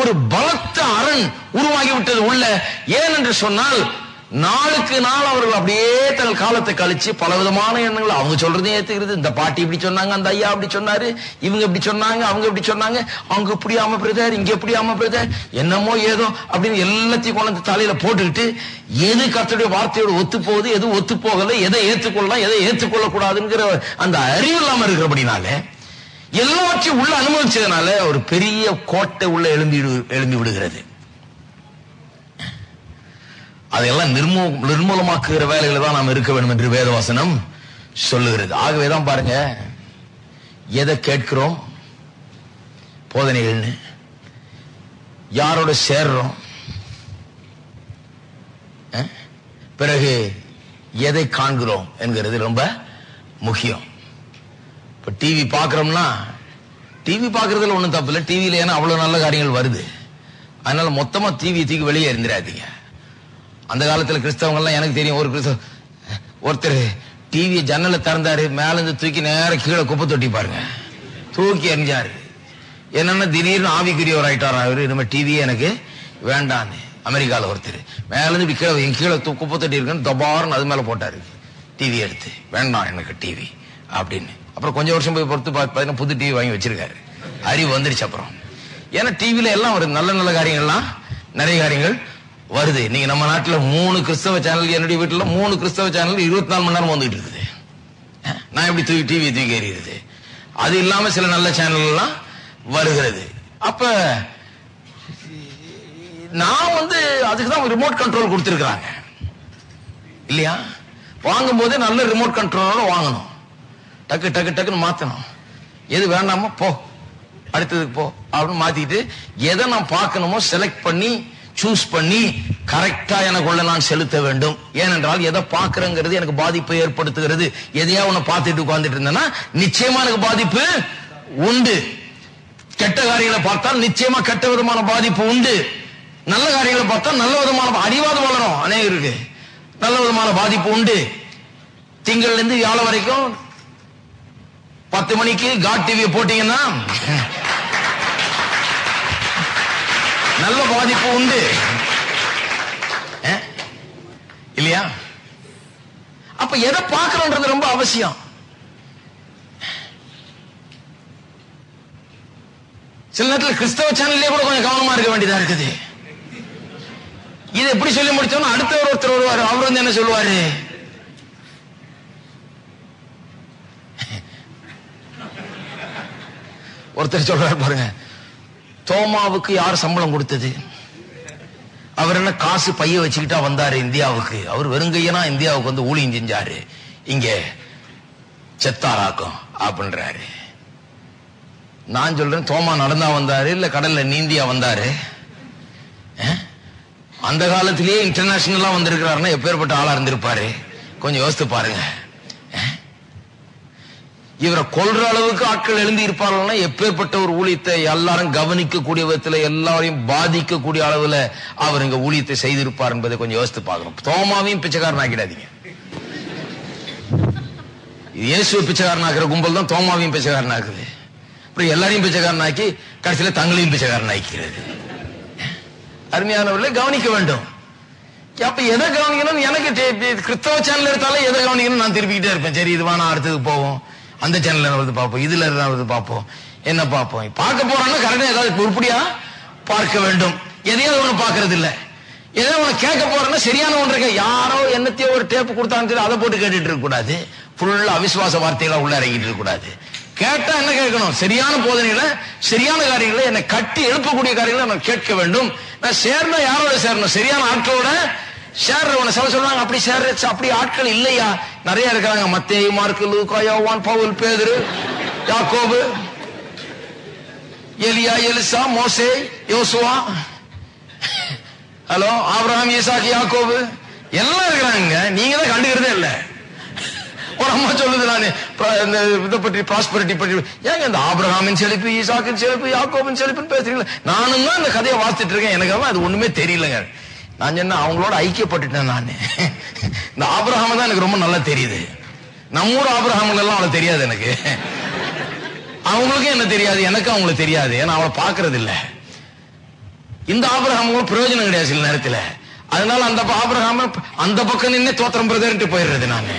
ஒரு பலத்த அரண் உருவாகிவிட்டது உள்ள. ஏன் என்று சொன்னால் நாளுக்கு நாள் அவர்கள் அப்படியே தங்கள் காலத்தை கழிச்சு பலவிதமான எண்ணங்கள் அவங்க சொல்றதையும் ஏத்துக்கிறது. இந்த பாட்டி இப்படி சொன்னாங்க, அந்த ஐயா அப்படி சொன்னாரு, இவங்க இப்படி சொன்னாங்க, அவங்க இப்படி சொன்னாங்க, அவங்க இப்படி ஆமா பிரதர், இங்க எப்படி ஆமா பிரதர், என்னமோ ஏதோ அப்படின்னு எல்லாத்தையும் கொண்டு தலையில போட்டுக்கிட்டு எது கர்த்தருடைய வார்த்தையோடு ஒத்து போகுது, எது ஒத்து போகல, எதை ஏற்றுக்கொள்ளலாம், எதை ஏற்றுக்கொள்ள கூடாதுங்கிற அந்த அறிவு இல்லாம இருக்கிறபடினால எல்லாவற்றையும் உள்ள அனுமதிச்சதுனால ஒரு பெரிய கோட்டை உள்ள எழும்பி விடுகிறது. அதையெல்லாம் நிர்மூலமாக்குகிற வேலைகளை தான் நாம் இருக்க வேண்டும் என்று வேதவசனம் சொல்லுகிறது. ஆகவேதான் பாருங்க, எதை கேட்கிறோம் போதனைகள்னு, யாரோட சேர்றோம், பிறகு எதை காண்கிறோம் என்கிறது ரொம்ப முக்கியம். இப்ப டிவி பாக்குறோம்னா டிவி பாக்குறதுல ஒண்ணும் தப்பு இல்லை. டிவியில ஏன்னா அவ்வளவு நல்ல காரியங்கள் வருது. அதனால மொத்தமா டிவி தூக்கி வெளியே இருந்துடாதீங்க. அந்த காலத்துல கிறிஸ்தவங்க எல்லாம் எனக்கு தெரியும், ஒருத்தர் டிவி ஜன்னல திறந்தாரு, மேல இருந்து தூக்கி நேரம் கீழே குப்பை தொட்டி பாருங்க தூக்கி எறிஞ்சாரு. என்னன்னா திடீர்னு ஆவிக்குரியவர் ஆயிட்டார் அவரு, இனிமே டிவியே எனக்கு வேண்டான்னு. அமெரிக்கால ஒருத்தர் மேல இருந்து கீழே குப்பை தொட்டி இருக்குன்னு தபார்னு அது மேல போட்டாரு டிவி எடுத்து, வேண்டாம் எனக்கு டிவி அப்படின்னு. அப்புறம் கொஞ்சம் வருஷம் போய் பொறுத்து பார்த்தீங்கன்னா புது டிவி வாங்கி வச்சிருக்காரு. அறிவு வந்துருச்சு அப்புறம். ஏன்னா டிவில எல்லாம் ஒரு நல்ல நல்ல காரியங்கள்லாம் நிறைய காரியங்கள் வருது. நீங்க நம்ம நாட்டுல 3 கிறிஸ்தவ சேனல், என்னுடைய வீட்டுல 3 கிறிஸ்தவ சேனல் 24 மணி நேரம் வந்துட்டு இருக்குது. நான் எப்படி டிவி தூக்கி எறிகிறது? அது இல்லாம சில நல்ல சேனல் எல்லாம் வருகிறது. அப்ப நான் அதுக்குதான் ரிமோட் கண்ட்ரோல் கொடுத்திருக்கிறாங்க இல்லையா? வாங்கும் போதே நல்ல ரிமோட் கண்ட்ரோலோட வாங்கணும். டக்கு டக்கு டக்குன்னு மாத்தணும். எது வேண்டாமோ போ, அடுத்ததுக்கு போ அப்படின்னு மாத்திட்டு, எதை நான் பார்க்கணுமோ செலக்ட் பண்ணி சூஸ் பண்ணி கரெக்டா எனக்குள்ள நான் செலுத்த வேண்டும். ஏனென்றால் எதை பார்க்கறங்கிறது எனக்கு பாதிப்பை ஏற்படுத்துகிறது. எதையா உன்னை பார்த்துட்டு உட்கார்ந்துட்டு இருந்தேன்னா நிச்சயமா எனக்கு பாதிப்பு உண்டு. கெட்ட காரியங்களை பார்த்தால் நிச்சயமா கெட்ட விதமான பாதிப்பு உண்டு. நல்ல காரியங்களை பார்த்தா நல்ல விதமான அடிவாதம் வளரும். அநேகருக்கு நல்ல விதமான பாதிப்பு உண்டு. திங்கள்ல இருந்து வியாழன் வரைக்கும் 10 மணிக்கு காட் டிவியை போட்டீங்கன்னா நல்ல பாதிப்பு உண்டு இல்லையா? அப்ப எதை பார்க்கணும்ன்றது ரொம்ப அவசியம். சில நேரத்தில் கிறிஸ்தவ சேனல்லே கூட கொஞ்சம் கவனமா இருக்க வேண்டியதா இருக்குது. இது எப்படி சொல்லி முடிச்சோம்னா அடுத்த ஒருத்தர் வருவாரு, அவர் வந்து என்ன சொல்லுவாரு, ஒருத்தர் சொல்றாரு பாருங்க, தோமாவுக்கு யார் சம்பளம் கொடுத்தது? அவர் என்ன காசு பைய வச்சுக்கிட்டா வந்தாரு இந்தியாவுக்கு? அவர் வெறுங்கையனா இந்தியாவுக்கு வந்து ஊழியம் செஞ்சாரு, இங்க செத்தாராக்கும் அப்படின்றாரு. நான் சொல்றேன், தோமா நடந்தா வந்தாரு இல்ல கடல்ல நீந்தியா வந்தாரு? அந்த காலத்திலேயே இன்டர்நேஷனலா வந்திருக்கிறாருன்னா எப்பேற்பட்ட ஆளா இருந்திருப்பாரு கொஞ்சம் யோசித்து பாருங்க. இவரை கொல்ற அளவுக்கு ஆட்கள் எழுந்தி இருப்பார்கள்னா எப்பேற்பட்ட ஒரு ஊழியத்தை எல்லாரும் கவனிக்கக்கூடிய விதத்துல எல்லாரையும் பாதிக்கக்கூடிய அளவுல அவர் இங்க ஊழியத்தை செய்திருப்பார் என்பதை கொஞ்சம் யோசித்து பார்க்கணும். தோமாவையும் பிச்சைக்காரன் ஆக்கிடாதீங்க. இயேசுவை பிச்சைக்காரன் ஆக்குற கும்பல் தான் தோமாவையும் பிச்சைக்காரன் ஆக்குது. அப்புறம் எல்லாரையும் பிச்சைக்காரன் ஆக்கி கடைசியில தங்களையும் பிச்சைக்காரன் ஆக்கிறது. அருமையானவர்களை கவனிக்க வேண்டும். அப்ப எதை கவனிக்கணும்? எனக்கு கிறிஸ்தவ சேனல் எடுத்தாலும் எதை கவனிக்கணும் நான் திருப்பிக்கிட்டே இருப்பேன். சரி இது வேணா அடுத்தது போவோம், அந்த சேனல்ல வருது பார்ப்போம், இதுல வருது பார்ப்போம், என்ன பார்ப்போம். பார்க்க போறோம்னா கரெக்டா ஏதாவது உருப்படியா பார்க்க வேண்டும். எதையாவது ஒண்ணு பார்க்கறது இல்ல. ஏதோ ஒண்ணு கேட்க போறோம்னா சரியான ஒன்று, யாரோ என்னத்தையோ ஒரு டேப் கொடுத்தாங்க அதை போட்டு கேட்டுட்டு இருக்க கூடாது. ஃபுல்லா அவிசுவாச வார்த்தைகளா உள்ள இறங்கிட்டு இருக்க கூடாது. கேட்டா என்ன கேட்கணும்? சரியான போதனைகளை, சரியான காரியங்களை, என்னை கட்டி எழுப்பக்கூடிய காரியங்களை நான் கேட்க வேண்டும். நான் சேர்ந்தா யாரோட சேரணும்? சரியான ஆட்களோட சேர்றவன. சில சொல்றாங்க அப்படி சேர்ற அப்படி ஆட்கள் இல்லையா? நிறைய இருக்கிறாங்க. மத்தேயு, மார்க்கு, லூக்கா, யோவான், பவுல், பேதுரு, யாக்கோபு, எலியா, எலிசா, மோசே, யோசுவா, ஹலோ ஆபிரகாம், ஈசாக்கு, யாக்கோபு எல்லாம் இருக்கிறாங்க. நீங்க தான் கண்டுக்கிறதே இல்ல. ஒரு அம்மா சொல்லுது, நான் இதை பற்றி ப்ராஸ்பரிட்டி பற்றி, ஏங்க இந்த ஆபிரகாமின் செழிப்பு, ஈசாக்கின் செழிப்பு, யாக்கோபின் செழிப்புன்னு பேசுறீங்களா? நானும் தான் இந்த கதையை வாசிச்சுட்டு இருக்கேன், எனக்கு அது ஒண்ணுமே தெரியலங்க. நான் சொன்ன அவங்களோட ஐக்கியப்பட்டுட்டேன். நான் இந்த ஆபிரகாம் தான் எனக்கு ரொம்ப நல்லா தெரியுது. நம்ம ஊர் ஆபிரகாம் எல்லாம் அவளை தெரியாது எனக்கு. அவங்களுக்கும் என்ன தெரியாது, எனக்கு அவங்களுக்கு தெரியாது. ஏன்னா அவளை பாக்குறது இல்ல. இந்த ஆபிரகாம் பிரயோஜனம் கிடையாது சில நேரத்தில். அதனால அந்த ஆபிரகாம் அந்த பக்கம் நின்று தோத்திரம் பிரதர்ட்டு போயிடுறது நான்.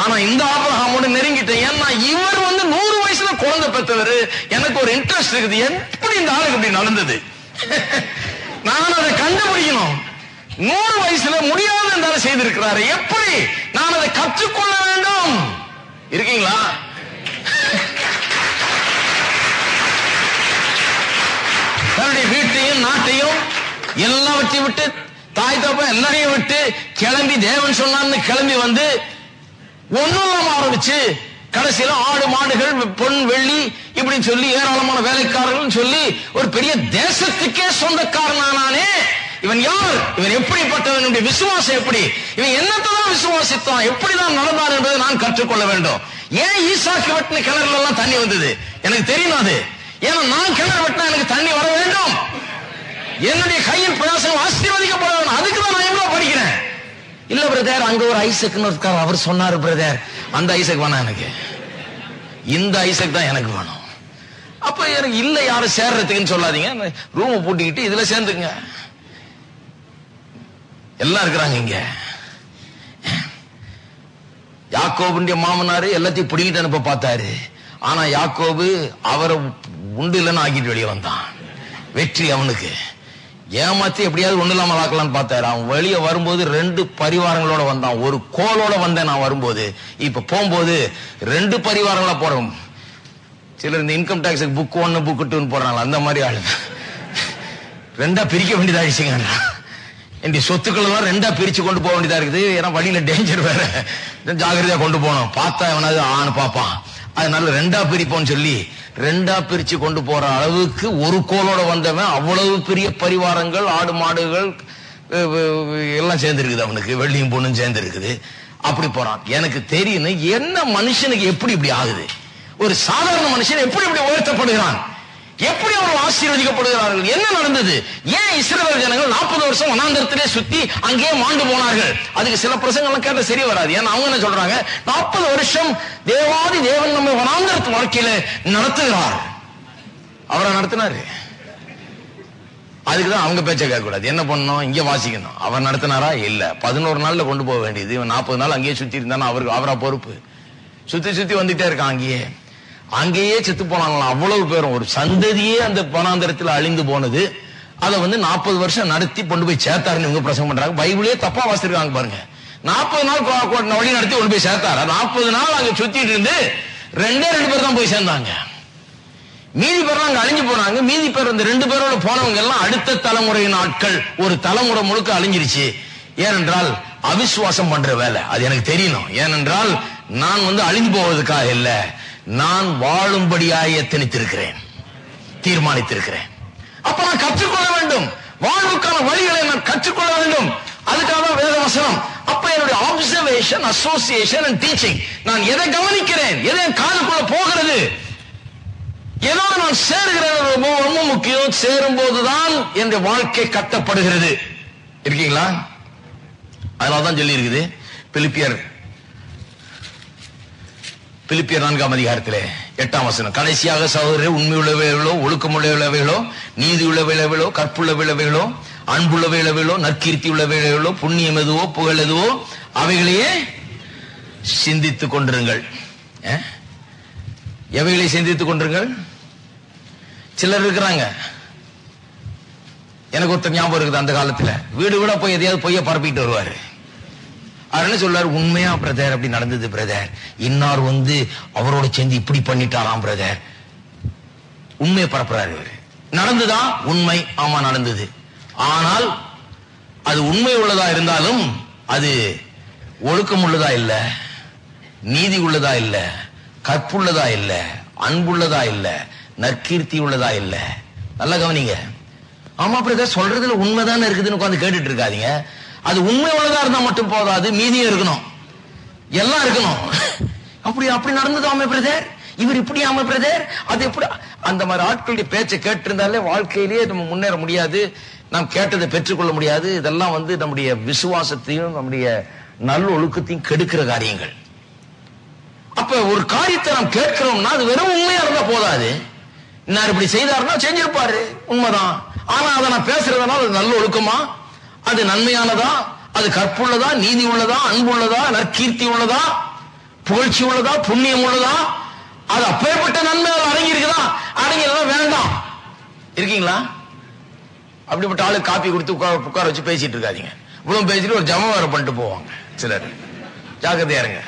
ஆனா இந்த ஆபிரகாமோட நெருங்கிட்டேன். ஏன்னா இவர் வந்து 100 வயசுல குழந்தை பெற்றவர். எனக்கு ஒரு இன்ட்ரெஸ்ட் இருக்குது, எப்படி இந்த ஆளுக்கு இப்படி நடந்தது நான் அதை கண்டுபிடிக்கணும். 100 வயசுல முடியாத இருந்தாலும் செய்திருக்கிறாரு, எப்படி நான் அதை கற்றுக்கொள்ள வேண்டும். இருக்கீங்களா? தன்னுடைய வீட்டையும் நாட்டையும் எல்லாவற்றையும் விட்டு, தாய் தப்ப எல்லாரையும் விட்டு கிளம்பி, தேவன் சொன்னான்னு கிளம்பி வந்து ஒன்னும் ஆரம்பிச்சு கடைசியில ஆடு மாடுகள் பொன் வெள்ளி இப்படின்னு சொல்லி ஏராளமான வேலைக்காரர்கள் சொல்லி ஒரு பெரிய தேசத்துக்கே சொந்தக்காரனானே. இவன் யார்? இவன் எப்படிப்பட்டவனுடைய விசுவாசம் எப்படி? இவன் என்னத்தான் விசுவாசித்தான், எப்படிதான் நடந்தான் என்பதை நான் கற்றுக்கொள்ள வேண்டும். ஏன் ஈசாக்கு வெட்டின கிணறுல எல்லாம் தண்ணி வந்தது எனக்கு தெரியும். அது ஏன்னா நான் கிணறு வெட்டினா எனக்கு தண்ணி வர வேண்டும். என்னுடைய கையின் பிரயாசம் ஆசீர்வதிக்கப்பட வேண்டும். அதுக்கு தான் நான் எவ்வளவு படிக்கிறேன். இல்ல பிரதர், அங்க ஒரு ஐசக்னு இருக்கார், அவர் சொன்னாரு பிரதர், அந்த ஐசக் வேணாம் எனக்கு, இந்த ஐசக் தான் எனக்கு வேணும். அப்ப எனக்கு இல்ல யாரும் சேர்றதுக்குன்னு சொல்லாதீங்க, ரூம் பூட்டிக்கிட்டு இதுல சேர்ந்துங்க. எல்லாம் இருக்கிறாங்க இங்க. யாக்கோபுடைய மாமனாரு எல்லாத்தையும் பிடிக்கிட்டு அனுப்ப பார்த்தாரு. ஆனா யாக்கோபு அவரை உண்டு இல்லைன்னு ஆக்கிட்டு வெளியே வந்தான். வெற்றி அவனுக்கு. ஏமாத்தி எப்படியாவது ஒண்ணு இல்லாம ஆக்கலான்னு பார்த்தாரு. அவன் வெளியே வரும்போது 2 பரிவாரங்களோட வந்தான். ஒரு கோலோட வந்தேன் நான் வரும்போது. இப்ப போகும்போது 2 பரிவாரங்களா போறோம். சிலர் இந்த இன்கம் டாக்ஸ் புக் 1 புக் 2 போடுறாங்க, அந்த மாதிரி ஆளு 2 பிரிக்க வேண்டியதாகிடுச்சுங்க. என்னுடைய சொத்துக்கள் எல்லாம் ரெண்டா பிரிச்சு கொண்டு போக வேண்டியதா இருக்குது. ஏன்னா வழியில டேஞ்சர் வேற, ஜாகிரதையா கொண்டு போகணும். பார்த்தா எவனாவது ஆணு பாப்பான், அதனால ரெண்டா பிரிப்போம்னு சொல்லி ரெண்டா பிரிச்சு கொண்டு போற அளவுக்கு ஒரு கோலோட வந்தவன். அவ்வளவு பெரிய பரிவாரங்கள், ஆடு மாடுகள் எல்லாம் சேர்ந்து இருக்குது அவனுக்கு, வெள்ளியும் பொண்ணும் சேர்ந்து இருக்குது. அப்படி போறான். எனக்கு தெரியும் என்ன மனுஷனுக்கு எப்படி இப்படி ஆகுது, ஒரு சாதாரண மனுஷன் எப்படி இப்படி உயர்த்தப்படுகிறான், எப்படி அவர்கள் ஆசீர்வதிக்கப்படுகிறார்கள், என்ன நடந்தது, ஏன் இஸ்ரவேல் ஜனங்கள் 40 வருஷம் வனாந்தரத்திலே சுத்தி அங்கேயே மாண்டு போனார்கள். அதுக்கு சில பிரசங்கெல்லாம் கேட்ட சரி வராது. ஏன்னா அவங்க என்ன சொல்றாங்க, 40 வருஷம் தேவாதி தேவன் நம்ம வனாந்தரத்து வாழ்க்கையில நடத்துகிறார். அவரை நடத்தினாரு. அதுக்குதான் அவங்க பேச்ச கேட்க கூடாது. என்ன பண்ணணும், இங்க வாசிக்கணும். அவர் நடத்தினாரா? இல்ல. 11 நாள்ல கொண்டு போக வேண்டியது. இவன் 40 நாள் அங்கேயே சுத்தி இருந்தானா அவரா பொறுப்பு. சுத்தி சுத்தி வந்துட்டே இருக்கான். அங்கேயே செத்து போனாங்களாம் அவ்வளவு பேரும். ஒரு சந்ததியே அந்த வனாந்தரத்தில் அழிந்து போனது. அதை 40 வருஷம் நடத்தி கொண்டு போய் சேர்த்தாருன்னு இவங்க பிரசங்கம் பண்றாங்க. பைபிளே தப்பா வாசிச்சிருக்காங்க பாருங்க. 40 நாள் வழி நடத்தி கொண்டு போய் சேர்த்தாரு. 40 நாள் அங்க சுத்திட்டு இருந்து 2 பேர் தான் போய் சேர்ந்தாங்க. மீதி பேர் அங்க அழிஞ்சு போனாங்க. மீதி பேர் இந்த 2 பேரோட போனவங்க எல்லாம் அடுத்த தலைமுறையின் ஆட்கள். ஒரு தலைமுறை முழுக்க அழிஞ்சிருச்சு. ஏனென்றால் அவிசுவாசம் பண்ற வேலை. அது எனக்கு தெரியணும். ஏனென்றால் நான் அழிஞ்சு போவதற்காக இல்ல, நான் வாழும்படியாக எத்தனித்திருக்கிறேன், தீர்மானித்திருக்கிறேன். அப்ப நான் கற்றுக்கொள்ள வேண்டும், வாழ்வுக்கான வழிகளை நான் கற்றுக்கொள்ள வேண்டும். அதுக்காக தான் வேத வசனம். அப்ப என்னுடைய அப்சர்வேஷன், அசோசியேஷன் அண்ட் டீச்சிங், நான் எதை கவனிக்கிறேன், எதை காதுக்குள்ள போகிறது, ஏதோ நான் சேருகிறேன் ரொம்ப முக்கியம். சேரும் போதுதான் என் வாழ்க்கை கட்டப்படுகிறது. இருக்கீங்களா? அதனால்தான் சொல்லி இருக்குது பிலிப்பியர் 4ஆம் அதிகாரத்திலே 8ஆம் வசனம், கடைசியாக சகோதரர் உண்மை உள்ளவைகளோ, ஒழுக்கம் உள்ளவைகளோ, நீதி உள்ளவைகளோ, கற்புள்ள விளைவுகளோ, அன்புள்ள விளைவுகளோ, நற்கீர்த்தி உள்ள விளைவுகளோ, புண்ணியம் எதுவோ, புகழ் எதுவோ, அவைகளையே சிந்தித்துக் கொண்டிருங்கள். எவைகளை சிந்தித்துக் கொண்டிருங்கள்? சிலர் இருக்கிறாங்க, எனக்கு ஒருத்தர் ஞாபகம் இருக்குது. அந்த காலத்துல வீடு வீடா போய் எதையாவது பொய்ய பரப்பிட்டு வருவாரு. அவர் என்ன சொல்றாரு, உண்மையா பிரதர் அப்படி நடந்தது பிரதர், இன்னார் அவரோட சேர்ந்து இப்படி பண்ணிட்டாராம் பிரதர். உண்மையை பரப்புறாரு இவரு. நடந்துதா? உண்மை, ஆமா நடந்தது. ஆனால் அது உண்மை உள்ளதா இருந்தாலும் அது ஒழுக்கம் உள்ளதா இல்ல, நீதி உள்ளதா இல்ல, கற்புள்ளதா இல்ல, அன்புள்ளதா இல்ல, நற்கீர்த்தி உள்ளதா இல்ல. நல்லா கவனிங்க. ஆமா பிரதர் சொல்றதுல உண்மைதானே இருக்குதுன்னு உட்கார்ந்து கேட்டுட்டு இருக்காதீங்க. அது உண்மை உள்ளதா இருந்தா மட்டும் போதாது, மீதியும் இருக்கணும், எல்லாம் இருக்கணும். அப்படி நடந்ததாமே பிரதர், இவர் இப்படி ஆமா பிரதர், அது எப்படி? அந்த மாதிரி ஆட்களுடைய பேச்சை கேட்டு இருந்தாலே வாழ்க்கையிலேயே நம்ம முன்னேற முடியாது, நாம் கேட்டதை பெற்றுக்கொள்ள முடியாது. இதெல்லாம் நம்முடைய விசுவாசத்தையும் நம்முடைய நல்ல ஒழுக்கத்தையும் கெடுக்கிற காரியங்கள். அப்ப ஒரு காரியத்தை நாம் கேட்கிறோம்னா அது வெறும் உண்மையா இருந்தா போதாது. இன்னார் இப்படி செய்தாருன்னா செஞ்சிருப்பாரு, உண்மைதான். ஆனா அதை நான் பேசுறதுனால அது நல்ல ஒழுக்கமா, அது நன்மையானதா, அது கற்புள்ளதா, நீதி உள்ளதா, அன்புள்ளதா, நற்கீர்த்தி உள்ளதா, புகழ்ச்சி உள்ளதா, புண்ணியம் உள்ளதா, அது அப்பேற்பட்ட நன்மை அடங்கி இருக்குதா? அடங்கியதான் வேண்டாம். இருக்கீங்களா? அப்படிப்பட்ட ஆளு காப்பி கொடுத்து உட்கார வச்சு பேசிட்டு இருக்காதீங்க. இவ்வளவு பேசிட்டு ஒரு ஜம வேற பண்ணிட்டு போவாங்க சிலர். ஜாக்கிரதையா இருங்க.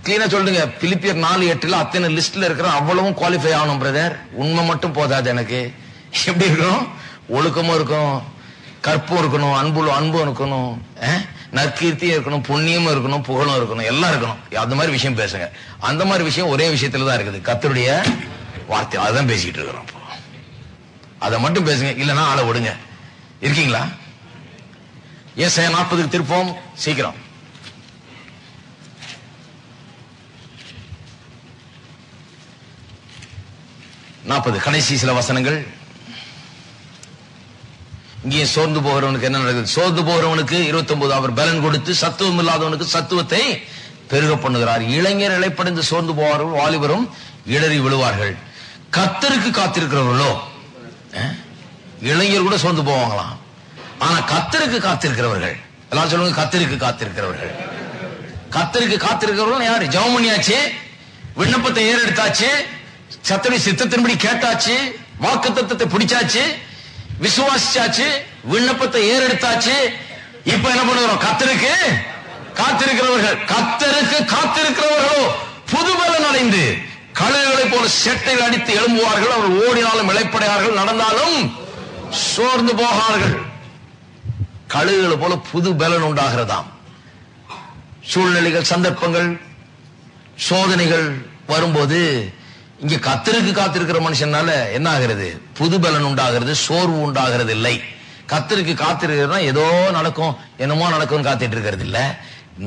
கிளீனா சொல்லுங்க. பிலிப்பியர் 4:8 அத்தனை லிஸ்ட்ல இருக்கிற அவ்வளவும் குவாலிஃபை ஆகணும் பிரதர். உண்மை மட்டும் போதாது எனக்கு. எப்படி இருக்கணும்? ஒழுக்கமும் இருக்கணும், கற்பும் இருக்கணும், அன்பும் இருக்கணும், நற்கீர்த்தியும் இருக்கணும், புண்ணியமும் இருக்கணும், புகழும் இருக்கணும், எல்லாம் இருக்கணும். அந்த மாதிரி விஷயம் பேசுங்க. அந்த மாதிரி விஷயம் ஒரே விஷயத்துல தான் இருக்குது, கர்த்தருடைய வார்த்தை. அதுதான் பேசிக்கிட்டு இருக்கிறோம். அதை மட்டும் பேசுங்க, இல்லைன்னா ஆளை விடுங்க. இருக்கீங்களா? ஏசாயா 40 திருப்போம் சீக்கிரம். கடைசி சில வசனங்கள். இங்கே சோர்ந்து போகிறவனுக்கு என்ன நடக்குது? சோர்ந்து போகிறவனுக்கு 29, அவர் பலன் கொடுத்து சத்துவம் இல்லாதவனுக்கு சத்துவத்தை பெருக பண்ணுகிறார். இளைஞர் இளைப்படைந்து சோர்ந்து போவார்கள், வாலிபரும் இடறி விழுவார்கள். கர்த்தருக்கு காத்திருக்கிறவர்களோ, இளைஞர் கூட சோர்ந்து போவாங்களாம். ஆனா கர்த்தருக்கு காத்திருக்கிறவர்கள், எல்லாம் சொல்லுங்க, கர்த்தருக்கு காத்திருக்கிறவர்கள். கர்த்தருக்கு காத்திருக்கிறவர்கள் யாரு? ஜெபம் பண்ணியாச்சு, விண்ணப்பத்தை ஏறெடுத்தாச்சு, சத்துடைய சித்தத்தின்படி கேட்டாச்சு, வாக்குத்தத்தத்தை பிடிச்சாச்சு, விசுவாசிச்சாச்சு, விண்ணப்பத்தை ஏறெடுத்தாச்சு. இப்ப என்ன பண்ணுகிறோம்? கர்த்தருக்கு காத்திருக்கிறவர்கள். கர்த்தருக்கு காத்திருக்கிறவர்களோ புதுபலன் அடைந்து கழுகுகளை போல செட்டையில் அடித்து எழும்புவார்கள். அவர்கள் ஓடினாலும் இளைப்படையார்கள், நடந்தாலும் சோர்ந்து போகார்கள். கழுகுகளை போல புது பலன் உண்டாகிறதாம். சூழ்நிலைகள், சந்தர்ப்பங்கள், சோதனைகள் வரும்போது இங்க கர்த்தருக்கு காத்திருக்கிற மனுஷனால என்ன ஆகிறது? புது பலன் உண்டாகிறது, சோர்வு உண்டாகிறது இல்லை. கர்த்தருக்கு காத்திருக்கிறதா ஏதோ நடக்கும், என்னமோ நடக்கும் காத்துட்டு இருக்கிறது இல்ல.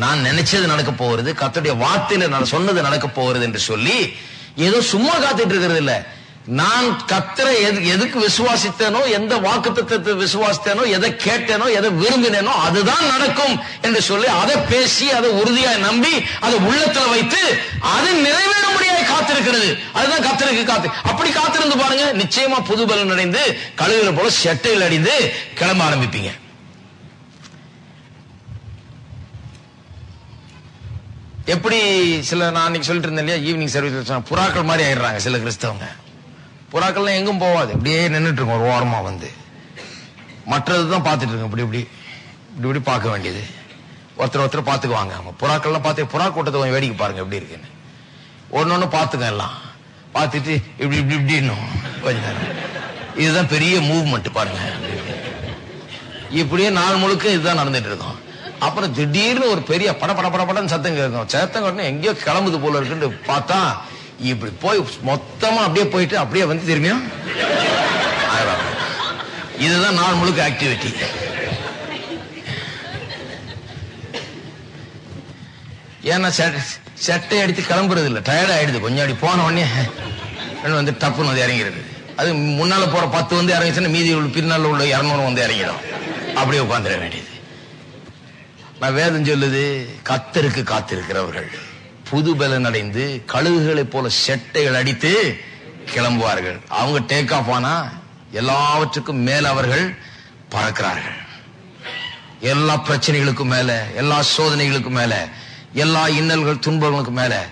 நான் நினைச்சது நடக்க போகிறது, கர்த்தருடைய வார்த்தையில நான் சொன்னது நடக்க போகிறது என்று சொல்லி ஏதோ சும்மா காத்துட்டு இருக்கிறது இல்ல. நான் கர்த்தரை எதுக்கு விசுவாசித்தேனோ, எந்த வாக்குத்தத்தத்தை விசுவாசித்தேனோ, எதை கேட்டேனோ, எதை விரும்பினேனோ அதுதான் நடக்கும் என்று சொல்லி அதை பேசி அதை உறுதியாய் நம்பி அதை உள்ளத்துல வைத்து அது நிறைவேறும்படியாய் காத்திருக்கிறது. அதுதான் கர்த்தருக்கு காத்து. அப்படி காத்திருந்து பாருங்க, நிச்சயமா புது பலன் அடைந்து கழுகுகளை போல செட்டையில் அடிந்து கிளம்ப ஆரம்பிப்பீங்க. எப்படி சில நான் அன்னைக்கு சொல்லிட்டு இருந்தேன் இல்லையா, ஈவினிங் சர்வீஸ் புறாக்கள் மாதிரி ஆயிடுறாங்க சில கிறிஸ்தவங்க. புறாக்கள்லாம் எங்கும் போவாது, அப்படியே நின்றுட்டு இருக்கும் ஒரு ஓரமா வந்து. மற்றதுதான் பார்த்துட்டு இருக்கோம், இப்படி இப்படி இப்படி இப்படி பார்க்க வேண்டியது. ஒருத்தர் பார்த்துக்குவாங்க. அவங்க புறாக்கள்லாம் பார்த்து, புறா கூட்டத்தை கொஞ்சம் வேடிக்கை பாருங்க எப்படி இருக்குன்னு. ஒன்னொன்னு பார்த்துக்க, எல்லாம் பார்த்துட்டு இப்படி இப்படி இப்படின்னும் கொஞ்ச நேரம். இதுதான் பெரிய மூவ்மெண்ட் பாருங்க. இப்படியே நாள் முழுக்க இதுதான் நடந்துட்டு இருக்கோம். அப்புறம் திடீர்னு ஒரு பெரிய பட பட பட படன்னு சத்தம் கேட்கும். சத்தம் கேட்டு எங்கேயோ கிளம்புது போல இருக்குன்னு பார்த்தா இப்படி போய் மொத்தமா அப்படியே போயிட்டு அப்படியே வந்து திரும்பியும். இதுதான் நாள் முழுக்க ஆக்டிவிட்டி. ஏன்னா செட்டை அடித்து கிளம்புறது இல்லை, டயர்ட் ஆயிடுது. கொஞ்சம் அப்படி போன உடனே வந்து டப்புன்னு வந்து இறங்கிறது. அது முன்னால போற 10 வந்து இறங்கிச்சுன்னா மீதி உள்ள பின்னால உள்ள 200 வந்து இறங்கிடும். அப்படியே உட்காந்துட வேண்டியது. நான் வேதம் சொல்லுது, கர்த்தருக்கு காத்திருக்கிறவர்கள் புது பலன் அடைந்து கழுகுகளை போல செட்டைகள் அடித்து கிளம்புவார்கள். அவங்க டேக் ஆஃப் ஆனா எல்லாவற்றுக்கும் மேல அவர்கள் பறக்கிறார்கள். எல்லா பிரச்சனைகளுக்கும் மேல, எல்லா சோதனைகளுக்கும் மேல, எல்லா இன்னல்கள் துன்பங்களுக்கும் மேல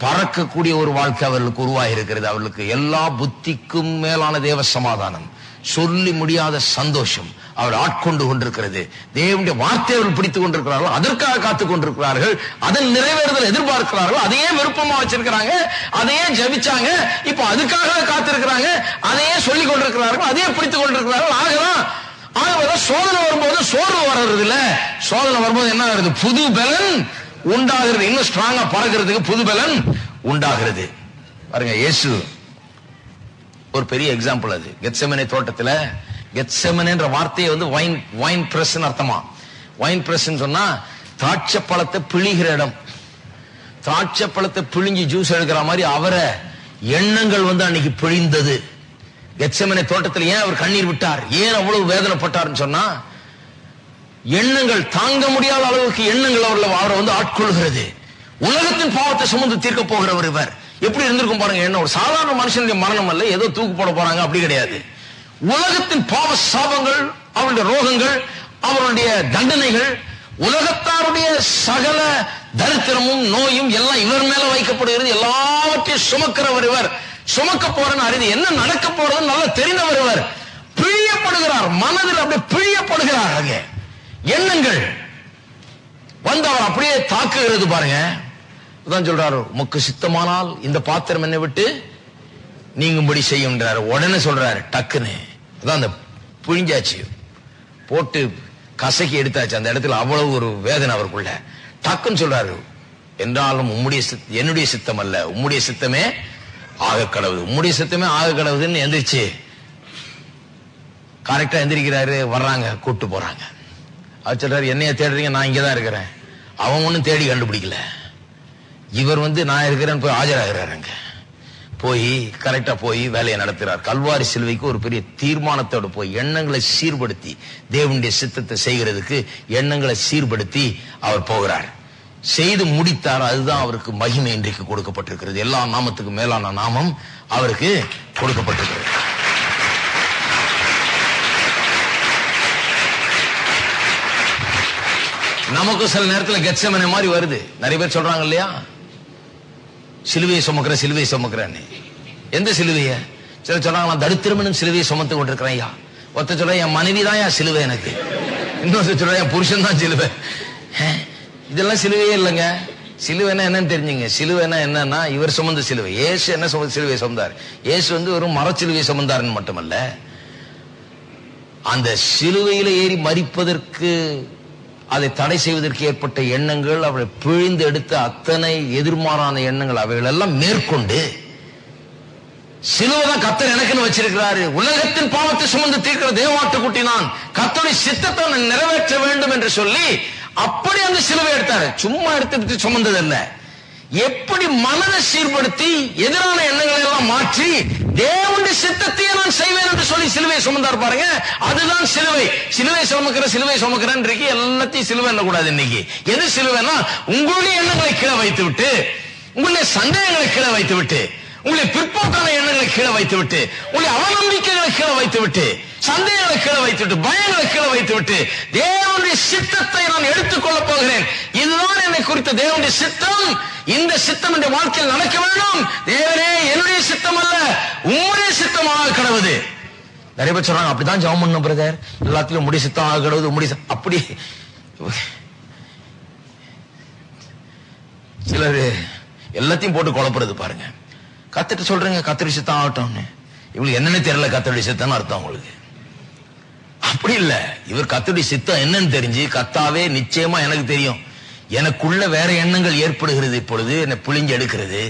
பறக்கக்கூடிய ஒரு வாழ்க்கை அவர்களுக்கு உருவாகி இருக்கிறது. அவர்களுக்கு எல்லா புத்திக்கும் மேலான தேவ சமாதானம், சொல்லி முடியாத சந்தோஷம் அவர் ஆட்கொண்டு கொண்டிருக்கிறது. தேவனுடைய வார்த்தை அவர்கள் பிடித்துக் கொண்டிருக்கிறார்கள், அதற்காக காத்துக் கொண்டிருக்கிறார்கள், அதன் நிறைவேறுதல் எதிர்பார்க்கிறார்கள். அதையே விருப்பமா வச்சிருக்கிறாங்க, அதையே ஜபிச்சாங்க, இப்ப அதுக்காக காத்திருக்கிறாங்க, அதையே சொல்லிக் கொண்டிருக்கிறார்கள், அதையே பிடித்துக் கொண்டிருக்கிறார்கள். ஆகவே சோதனை வரும்போது சோர்வு வர்றது இல்ல, சோதனை வரும்போது என்ன ஆகுது? புது பலன் உண்டாகிறது. இன்னும் ஸ்ட்ராங்கா பறக்கிறதுக்கு புது பலன் உண்டாகிறது. பாருங்க, இயேசு ஒரு பெரிய எக்ஸாம்பிள். அது கெத்செமனே தோட்டத்துல, கெத்செமனேன்ற வார்த்தையை வந்து வைன் பிரஸ் அர்த்தமா. வைன் பிரஸ் சொன்னா திராட்சை பழத்தை பிழிகிற இடம். திராட்சை பழத்தை பிழிஞ்சு ஜூஸ் எடுக்கிற மாதிரி அவரை எண்ணங்கள் வந்து அன்னைக்கு பிழிந்தது. கெத்செமனே தோட்டத்தில் ஏன் அவர் கண்ணீர் விட்டார், ஏன் அவ்வளவு வேதனைப்பட்டார்னு சொன்னா, எண்ணங்கள் தாங்க முடியாத அளவுக்கு எண்ணங்கள் அவரை வந்து ஆட்கொள்கிறது. உலகத்தின் பாவத்தை சுமந்து தீர்க்க போகிறவர் இவர். எப்படி இருந்திருக்கும் பாருங்க. என்ன ஒரு சாதாரண மனுஷனுடைய மரணம் அல்ல, ஏதோ தூக்கு போட போறாங்க அப்படி கிடையாது. உலகத்தின் பாவ சாபங்கள், அவருடைய ரோகங்கள், அவருடைய தண்டனைகள், உலகத்தாருடைய சகல தரித்திரமும் நோயும் எல்லாம் இவர் மேல வைக்கப்படுகிறது. எல்லாவற்றையும் சுமக்கிறவர் இவர். சுமக்க போறன்னு அறிந்து என்ன நடக்க போறது நல்லா தெரிந்தவர் இவர். பிழியப்படுகிறார், மனதில் அப்படியே பிழியப்படுகிறார். அங்கே எண்ணங்கள் வந்து அவர் அப்படியே தாக்குகிறது பாருங்க. சொல்றாரு, உமக்கு சித்தமானால் இந்த பாத்திரம் என்னை விட்டு நீங்கும்படி செய்யும்ன்றாரு. உடனே சொல்றாரு டக்குன்னு. அதான் அந்த புழிஞ்சாச்சு, போட்டு கசக்கி எடுத்தாச்சு. அந்த இடத்துல அவ்வளவு ஒரு வேதனை அவருக்குள்ள. டக்குன்னு சொல்றாரு, என்றாலும் என்னுடைய சித்தம் அல்ல, உம்முடைய சித்தமே ஆக கடவுது. உம்முடைய சித்தமே ஆக கடவுதுன்னு எந்திரிச்சு கரெக்டா எந்திரிக்கிறாரு. வர்றாங்க, கூட்டு போறாங்க. அவர் சொல்றாரு, என்னைய தேடுறீங்க, நான் இங்கதான் இருக்கிறேன். அவன் ஒன்னும் தேடி கண்டுபிடிக்கல. இவர் வந்து நான் இருக்கிறேன்னு போய் ஆஜராகிறாரு. அங்க போய் கரெக்டா போய் வேலையை நடத்துறார். கல்வாரி சிலுவைக்கு ஒரு பெரிய தீர்மானத்தோடு போய் எண்ணங்களை சீர்படுத்தி தேவனுடைய சித்தத்தை செய்கிறதுக்கு எண்ணங்களை சீர்படுத்தி அவர் போகிறார். செய்து முடித்தார். அதுதான் அவருக்கு மகிமை இன்றைக்கு கொடுக்கப்பட்டிருக்கிறது. எல்லா நாமத்துக்கும் மேலான நாமம் அவருக்கு கொடுக்கப்பட்டிருக்கிறது. நமக்கு சில நேரத்தில் கெத்செமனே மாதிரி வருது. நிறைய பேர் சொல்றாங்க இல்லையா, சிலுவையை சுமக்கிறேன்னு. எந்த சிலுவைய? சில சொல்றாங்க, தரித்திரமனும் சிலுவையை சுமந்து கொண்டிருக்கிறேன் ஐயா. ஒருத்தர் சொல்ற, என் மனைவி தான் என் சிலுவை எனக்கு. இன்னொருத்தர் சொல்ற, என் புருஷன் தான் சிலுவை. இதெல்லாம் சிலுவையே இல்லைங்க. சிலுவைனா என்னன்னு தெரிஞ்சுங்க. சிலுவைனா என்னன்னா இவர் சுமந்த சிலுவை. இயேசு என்ன சிலுவையை சுமந்தார்? இயேசு வந்து ஒரு மரச்சிலுவையை சுமந்தாருன்னு மட்டுமல்ல, அந்த சிலுவையில ஏறி மரிப்பதற்கு, அதை தடை செய்வதற்கு ஏற்பட்ட எண்ணங்கள், அவளை பிழிந்து எடுத்த அத்தனை எதிர்மாறான எண்ணங்கள், அவைகள் எல்லாம் மேற்கொண்டு சிலுவைதான் கர்த்தர் எனக்குன்னு வச்சிருக்கிறாரு, உலகத்தின் பாவத்தை சுமந்து தீர்க்கிற தேவாட்டுக்குட்டி, நான் கர்த்தருடைய சித்தத்தை நிறைவேற்ற வேண்டும் என்று சொல்லி அப்படி அந்த சிலுவை எடுத்தாரு. சும்மா எடுத்துட்டு சுமந்தது அல்ல. எப்படி மனதை சீர்படுத்தி எதிரான எண்ணங்களை எல்லாம் மாற்றி தேவனுடைய சித்தத்தையே நான் செய்வேன் என்று சொல்லி சிலுவை சுமந்தார் பாருங்க. அதுதான் சிலுவை. சிலுவை சுமக்கிறேன் எல்லாத்தையும் சிலுவை என்ன கூடாது. இன்னைக்கு எது சிலுவைனா, உங்களுடைய எண்ணங்களை கீழே வைத்து விட்டு, உங்களுடைய சந்தேகங்களை கீழே வைத்து விட்டு, உங்களுடைய பிற்போக்கான எண்ணங்களை கீழே வைத்து விட்டு, உங்களுடைய அவநம்பிக்கைகளை கீழே வைத்து விட்டு, சந்தேகங்களை கீழே வைத்து விட்டு, பயங்களை கீழே வைத்து விட்டு, தேவனுடைய சித்தத்தை நான் எடுத்துக்கொள்ள போகிறேன். இதுதான் என்னை குறித்த தேவனுடைய சித்தம். இந்த சித்தம் என்ற வாழ்க்கையில் நடக்க வேண்டும். தேவனே, என்னுடைய சித்தம் அல்ல, உங்களுடைய சித்தமாக கடவுது. நிறைய பேர் சொல்றாங்க, அப்படிதான் ஜெபம் பண்ணணும் பிரதர், எல்லாத்திலும் முடி சித்தம் ஆக கடவுது, முடி அப்படி. சிலர் எல்லாத்தையும் போட்டு குழப்பறது பாருங்க. கத்துட்டு சொல்றீங்க கத்தரி சித்தம் ஆகட்டும்னு, இவங்களுக்கு என்னன்னு தெரியல. கத்தருடைய சித்தம் அர்த்தம் உங்களுக்கு அப்படி இல்ல. இவர் கத்தருடைய சித்தம் என்னன்னு தெரிஞ்சு, கத்தாவே நிச்சயமா எனக்கு தெரியும், எனக்குள்ள வேற எண்ணங்கள் ஏற்படுகிறது, இப்பொழுது என்னை புளிஞ்சு எடுக்கிறது,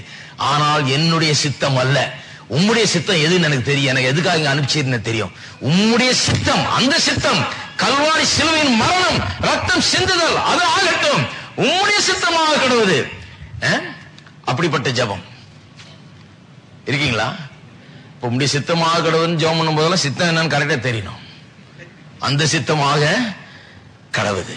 ஆனால் என்னுடைய சித்தம் அல்ல, உம்முடைய சித்தம் எதுன்னு எனக்கு தெரியும், எனக்கு எதுக்காக இங்க அனுப்பிச்சிருந்தேன் தெரியும், உம்முடைய சித்தம், அந்த சித்தம் கல்வாரி சிலுவையின் மரணம், ரத்தம் சிந்துதல், அது ஆகட்டும், உம்முடைய சித்தமாக கடவுது. அப்படிப்பட்ட ஜெபம் இருக்கீங்களா? இப்ப உம்முடைய சித்தமாக கடவுதுன்னு ஜெபம் பண்ணும் போதெல்லாம் சித்தம் என்னன்னு கரெக்டா தெரியணும். அந்த சித்தமாக கடவுது.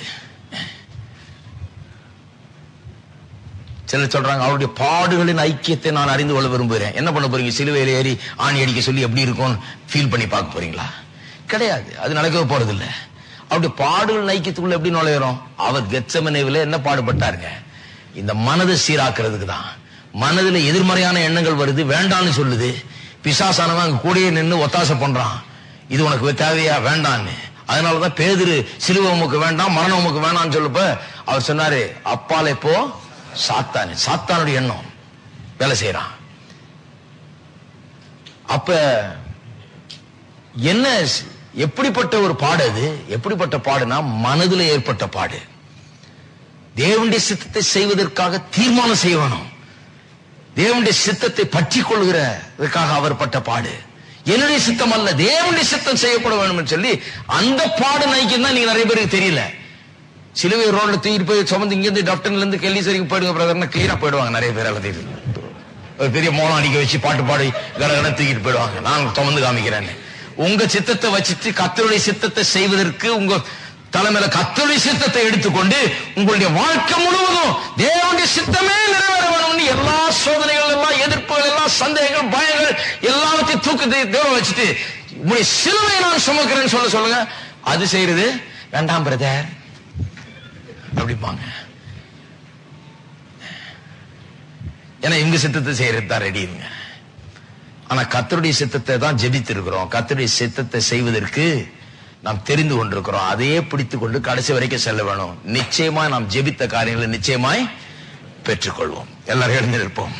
சிலர் சொல்றாங்க, அவருடைய பாடுகளின் ஐக்கியத்தை நான் அறிந்து கொள்ள விரும்புகிறேன். என்ன பண்ண போறீங்க? சிலுவையில ஏறி ஆணி அடிக்க சொல்லி எப்படி இருக்கும் ஃபீல் பண்ணி பார்க்க போறீங்களா? கிடையாது, அது நடக்கவே போறது இல்ல. அவருடைய பாடுகள் ஐக்கியத்துக்குள்ள எப்படி நுழையிறோம்? அவர் கெத்செமனேவில என்ன பாடுபட்டாருங்க? இந்த மனதை சீராக்குறதுக்கு தான். மனதுல எதிர்மறையான எண்ணங்கள் வருது, வேண்டான்னு சொல்லுது, பிசாசானவன் அங்க கூடயே நின்று ஒத்தாசை பண்றான், இது உனக்கு தேவையா வேண்டான்னு. அதனாலதான் பேதுரு சிலுவை உமக்கு வேண்டாம், மரணம் உமக்கு வேண்டாம்னு சொல்லப்ப அவர் சொன்னாரு, அப்பாலே போ சாத்தானு. சாத்தானுடைய எண்ணம் வேலை செய்யறான். அப்ப என்ன, எப்படிப்பட்ட ஒரு பாடு அது? எப்படிப்பட்ட பாடுனா, மனதுல ஏற்பட்ட பாடு. தேவனுடைய சித்தத்தை செய்வதற்காக தீர்மானம் செய்ய வேணும். தேவனுடைய சித்தத்தை பற்றி கொள்கிறதுக்காக அவர் பட்ட பாடு. என்னுடைய சித்தம் அல்ல, தேவனுடைய சித்தம் செய்யப்பட வேண்டும் சொல்லி அந்த பாடு நைக்கும் தான் நீங்க நிறைய பேருக்கு தெரியல. சிலுவை ரோட்ல தூக்கிட்டு போய் சுமந்து இங்கிருந்து டாக்டர்ல இருந்து கெல்லிசரிக்கு போயிடுங்க பிரதர்னா கிளீனா போயிடுவாங்க நிறைய பேர். அல்லது ஒரு பெரிய மோளம் அடிக்க வச்சு பாட்டு பாடி கடகட தூக்கிட்டு போயிடுவாங்க, நான் சுமந்து காமிக்கிறேன்னு. உங்க சித்தத்தை வச்சுட்டு கர்த்தருடைய சித்தத்தை செய்வதற்கு உங்க தலைமையில கர்த்தருடைய சித்தத்தை எடுத்துக்கொண்டு உங்களுடைய வாழ்க்கை முழுவதும் தேவனுடைய சித்தமே நிறைவேற வேணும்னு எல்லா சோதனைகள், எல்லா எதிர்ப்புகள், எல்லா சந்தேகங்கள், பயங்கள் எல்லாத்தையும் தூக்கத்தை தேவ வச்சுட்டு உங்களுடைய சிலுவை நான் சுமக்கிறேன்னு சொல்லுங்க. அது செய்யறது வேண்டாம் பிரதர் அப்படிப்பாங்க. ஏன்னா இவங்க சித்தத்தை செய்யறது தான் ரெடிங்க. ஆனா கர்த்தருடைய சித்தத்தை தான் ஜெபித்து இருக்கிறோம். கர்த்தருடைய சித்தத்தை செய்வதற்கு நாம் தெரிந்து கொண்டிருக்கிறோம். அதையே பிடித்துக் கொண்டு கடைசி வரைக்கும் செல்ல வேணும். நிச்சயமா நாம் ஜெபித்த காரியங்களை நிச்சயமாய் பெற்றுக்கொள்வோம். எல்லாரும் எழுந்திருப்போம்.